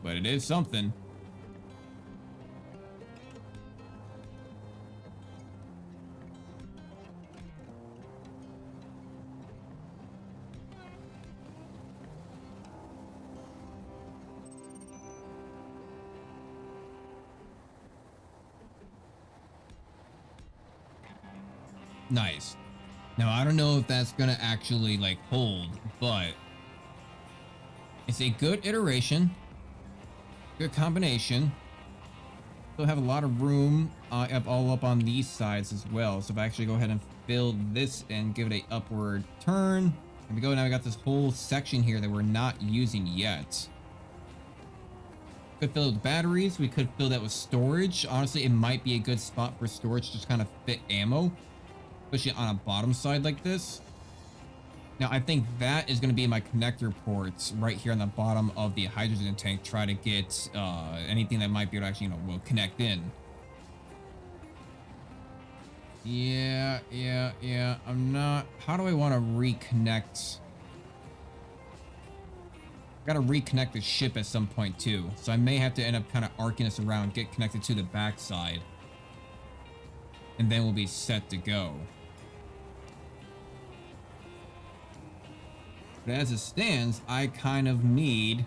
But it is something. Nice. Now, I don't know if that's gonna actually, like, hold, but it's a good iteration. Good combination. Still have a lot of room all up on these sides as well. So if I actually go ahead and fill this and give it a upward turn, there we go. Now we got this whole section here that we're not using yet. Could fill it with batteries. We could fill that with storage. Honestly, it might be a good spot for storage, just kind of fit ammo, especially on a bottom side like this. Now, I think that is going to be my connector ports right here on the bottom of the hydrogen tank. Try to get anything that might be able to actually, will connect in. Yeah. I'm not... How do I want to reconnect? I gotta reconnect the ship at some point, too. So I may have to end up kind of arcing us around, get connected to the backside. And then we'll be set to go. But as it stands, I kind of need...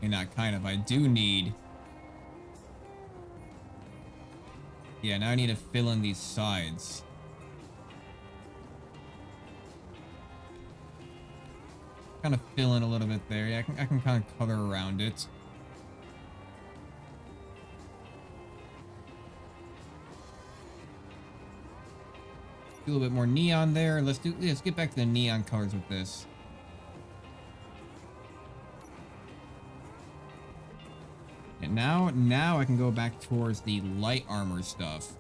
And not kind of, I do need... Yeah, now I need to fill in these sides. Kind of fill in a little bit there. Yeah, I can kind of color around it. Do a little bit more neon there. Let's get back to the neon colors with this. And now I can go back towards the light armor stuff.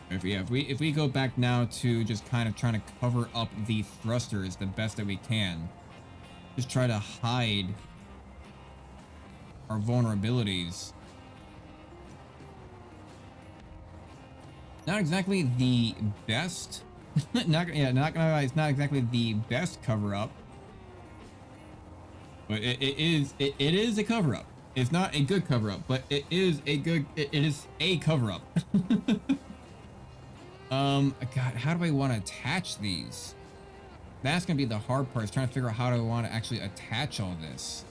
If we go back now to just kind of trying to cover up the thrusters the best that we can, just try to hide our vulnerabilities. Not exactly the best. not gonna lie, it's not exactly the best cover up, but it is a cover up. It's not a good cover up, but it is a cover up. God, how do I want to attach these? That's gonna be the hard part, is trying to figure out how do I want to actually attach all this.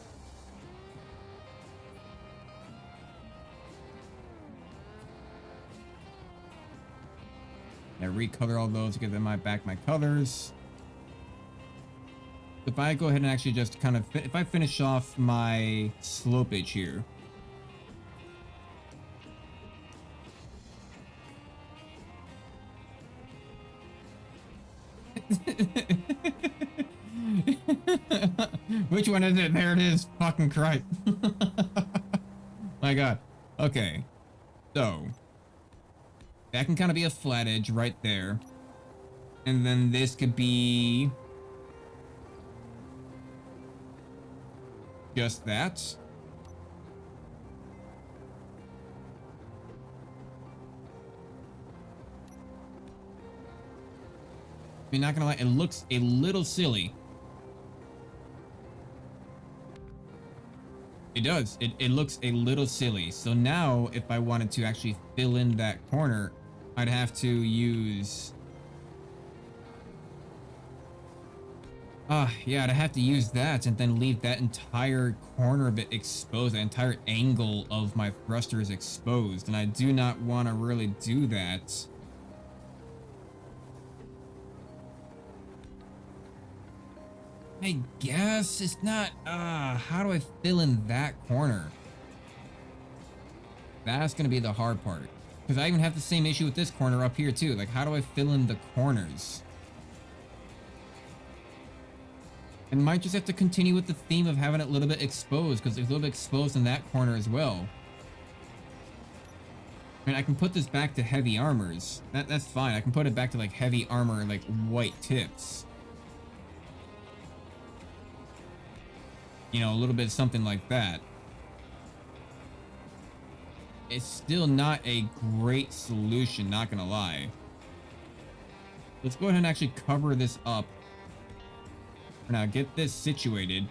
I recolor all those to get them back my colors. If I go ahead and actually just kind of, if I finish off my slopage here. Which one is it? There it is. Fucking Christ. My God. Okay. So. That can kind of be a flat edge right there. And then this could be... just that. I'm not gonna lie, it looks a little silly. It does. It looks a little silly. So now, if I wanted to actually fill in that corner, I'd have to use... yeah, I'd have to use that and then leave that entire corner of it exposed. The entire angle of my thruster is exposed, and I do not want to really do that. I guess it's not, how do I fill in that corner? That's gonna be the hard part. Because I even have the same issue with this corner up here too. Like, how do I fill in the corners? I might just have to continue with the theme of having it a little bit exposed, because it's a little bit exposed in that corner as well. I mean, I can put this back to heavy armors. That's fine. I can put it back to like heavy armor, like white tips. You know, a little bit something like that. It's still not a great solution, not gonna lie. Let's go ahead and actually cover this up. For now, get this situated.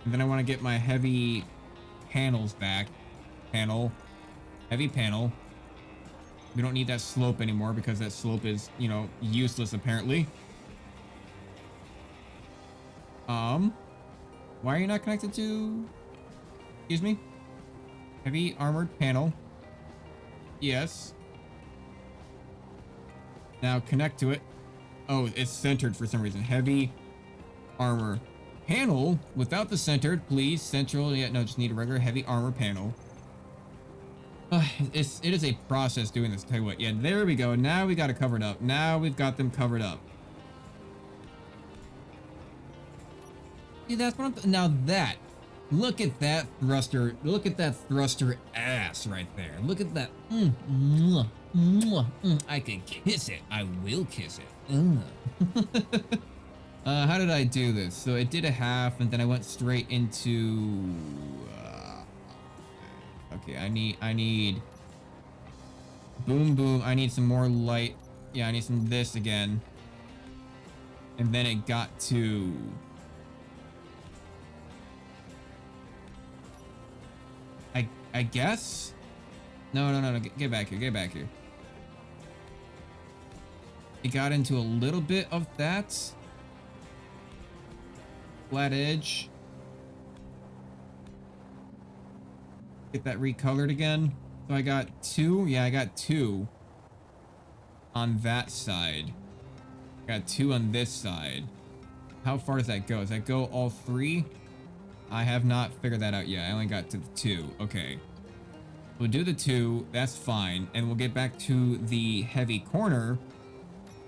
And then I want to get my heavy panels back. Heavy panel. We don't need that slope anymore because that slope is, you know, useless apparently. Why are you not connected to... Excuse me? Heavy armored panel. Yes. Now connect to it. Oh, it's centered for some reason. Heavy armor panel without the centered, please. Central. Yeah, no, just need a regular heavy armor panel. It is a process doing this. Tell you what. Yeah, there we go. Now we got it covered up. Now we've got them covered up. See, that's what I'm... Now that Look at that thruster. Look at that thruster ass right there. Look at that. I can kiss it. I will kiss it. How did I do this? So I did a half, and then I went straight into. Okay, I need. Boom, boom. I need some more light. Yeah, I need some of this again. And then it got to. I guess? No. Get back here. Get back here. It got into a little bit of that. Flat edge. Get that recolored again. So I got two. Yeah, I got two on that side. Got two on this side. How far does that go? Does that go all three? I have not figured that out yet. I only got to the two. Okay. We'll do the two. That's fine. And we'll get back to the heavy corner.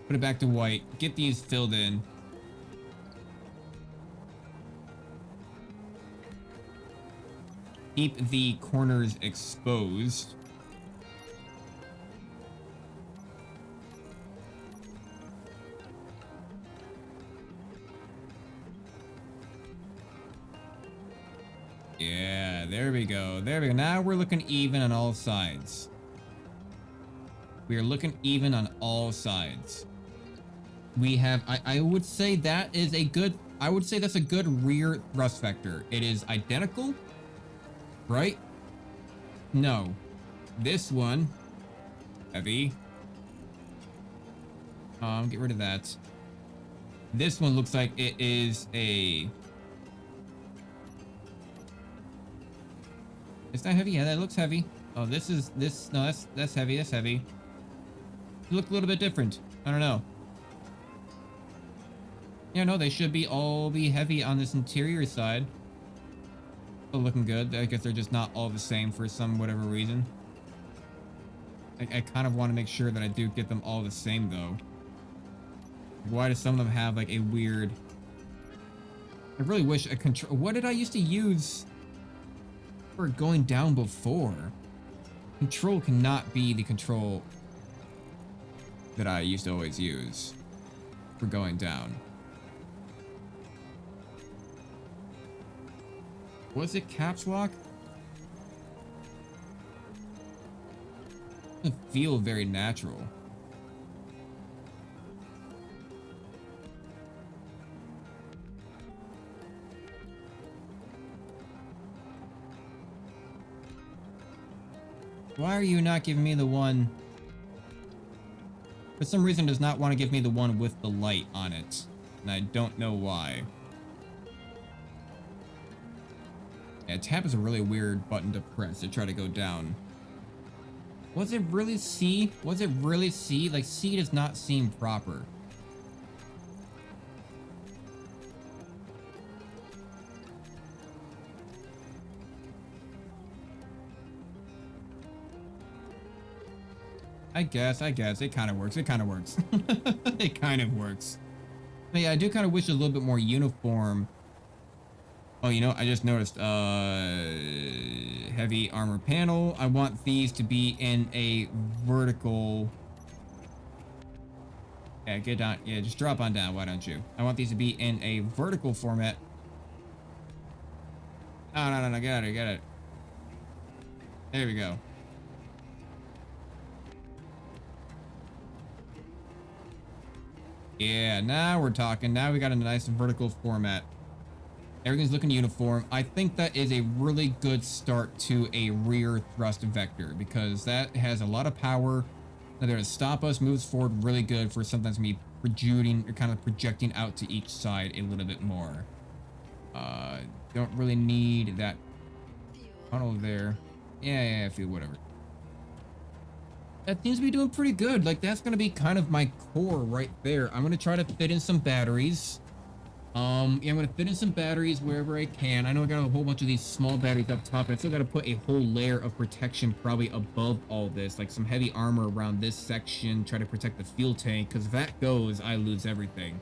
Put it back to white. Get these filled in. Keep the corners exposed. Yeah, there we go. There we go. Now we're looking even on all sides. We are looking even on all sides. We have, I would say that is a good, I would say that's a good rear thrust vector. It is identical, right? No. This one, heavy. Get rid of that. This one looks like it is a... It's not heavy. Yeah, that looks heavy. Oh, this is no, that's heavy. That's heavy. It look a little bit different. I don't know. Yeah, no, they should all be heavy on this interior side. Still looking good. I guess they're just not all the same for some whatever reason. I kind of want to make sure that I do get them all the same though. Why do some of them have like a weird? I really wish a control. What did I used to use for going down before? Control cannot be the control that I used to always use for going down. Was it caps lock? It doesn't feel very natural. Why are you not giving me the one? For some reason, does not want to give me the one with the light on it, and I don't know why. Yeah, tab is a really weird button to press to try to go down. Was it really C? Was it really C? Like, C does not seem proper. I guess. It kind of works. It kind of works. It kind of works. But yeah, I do kind of wish a little bit more uniform. Oh, you know, I just noticed, heavy armor panel. I want these to be in a vertical. Yeah, get down. Yeah, just drop on down. Why don't you? I want these to be in a vertical format. Oh, no. Get it. There we go. Yeah, now we're talking. Now we got a nice vertical format. Everything's looking uniform. I think that is a really good start to a rear thrust vector because that has a lot of power. That's going to stop us, moves forward really good for sometimes me protruding or kind of projecting out to each side a little bit more. Don't really need that tunnel there. Yeah, I feel whatever. That seems to be doing pretty good. Like, that's going to be kind of my core right there. I'm going to try to fit in some batteries. Yeah, I'm going to fit in some batteries wherever I can. I know I got a whole bunch of these small batteries up top, and I still got to put a whole layer of protection probably above all this. Like some heavy armor around this section, try to protect the fuel tank, because if that goes, I lose everything.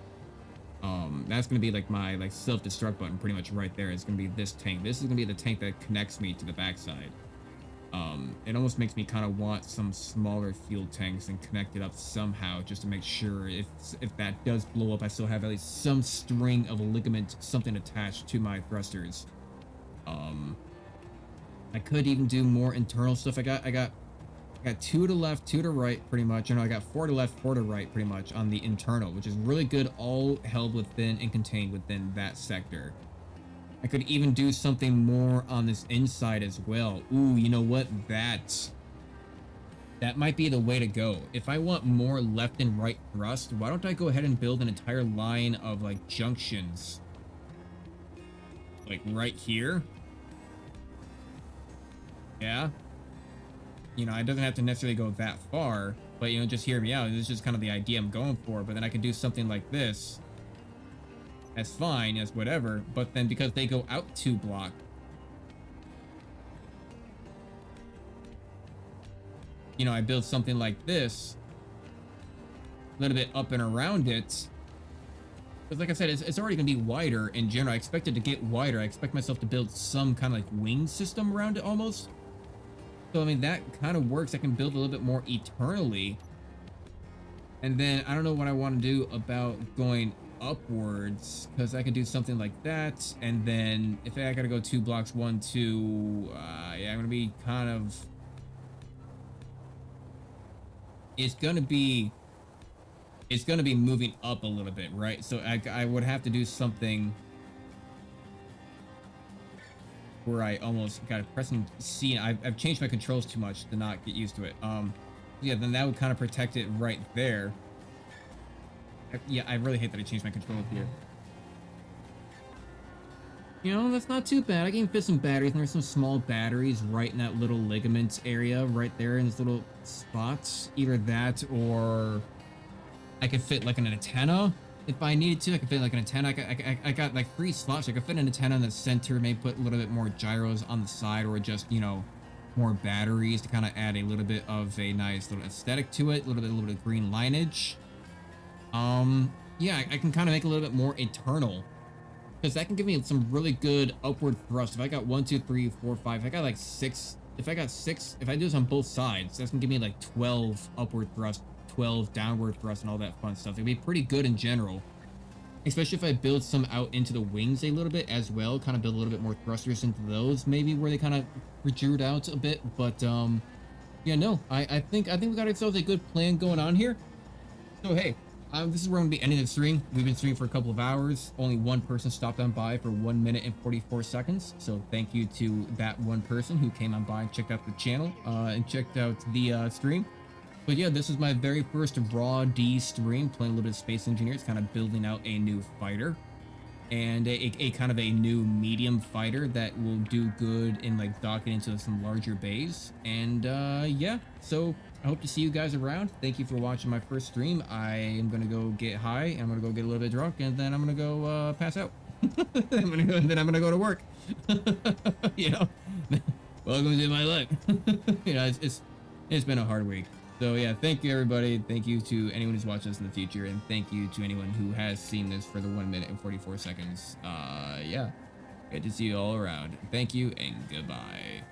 That's gonna be like my like self-destruct button pretty much right there. It's gonna be this tank. This is gonna be the tank that connects me to the backside. It almost makes me kind of want some smaller fuel tanks and connect it up somehow just to make sure if that does blow up, I still have at least some string of a ligament, something attached to my thrusters. Um, I could even do more internal stuff. I got two to left, two to right, pretty much. I got four to left, four to right, pretty much on the internal, which is really good, all held within and contained within that sector. I could even do something more on this inside as well. Ooh, you know what? That might be the way to go. If I want more left and right thrust, why don't I go ahead and build an entire line of like junctions, like right here? Yeah. It doesn't have to necessarily go that far, but just hear me out. This is just kind of the idea I'm going for. But then I could do something like this. That's fine, as whatever. But then because they go out 2 blocks, I build something like this, a little bit up and around it. Because like I said, it's already going to be wider in general. I expect it to get wider. I expect myself to build some kind of like wing system around it almost. So, I mean, that kind of works. I can build a little bit more eternally. And then I don't know what I want to do about going upwards, because I could do something like that. And then if I got to go 2 blocks, 1, 2, yeah, I'm going to be kind of... It's going to be moving up a little bit, right? So I would have to do something where I almost got to pressing C. I've changed my controls too much to not get used to it. Yeah, then that would kind of protect it right there. Yeah, I really hate that I changed my controls here. That's not too bad. I can fit some batteries, and there's some small batteries right in that little ligament area right there in this little spots. Either that, or I could fit like an antenna if I needed to. I could fit like an antenna. I got like 3 slots. I could fit an antenna in the center, maybe put a little bit more gyros on the side, or just, more batteries to kind of add a little bit of a nice little aesthetic to it. A little bit of green lineage. Yeah, I can kind of make a little bit more eternal, because that can give me some really good upward thrust. If I got 1, 2, 3, 4, 5, if I got like 6, if I do this on both sides, that's gonna give me like 12 upward thrust, 12 downward thrust, and all that fun stuff. It'd be pretty good in general, especially if I build some out into the wings a little bit as well, kind of build a little bit more thrusters into those, maybe where they kind of protrude out a bit. But yeah, no, I think we got ourselves a good plan going on here. So hey, this is where I'm gonna be ending the stream. We've been streaming for a couple of hours. Only one person stopped on by for 1 minute and 44 seconds. So thank you to that one person who came on by and checked out the channel and checked out the stream. But yeah, this is my very first Raw D stream, playing a little bit of Space Engineers, kind of building out a new fighter. And a kind of a new medium fighter that will do good in like docking into some larger bays. And yeah, so I hope to see you guys around. Thank you for watching my first stream. I am gonna go get high, and I'm gonna go get a little bit drunk, and then I'm gonna go pass out. I'm gonna go to work. Welcome to my life. It's been a hard week. So yeah, thank you everybody. Thank you to anyone who's watching this in the future, and thank you to anyone who has seen this for the 1 minute and 44 seconds. Yeah, good to see you all around. Thank you and goodbye.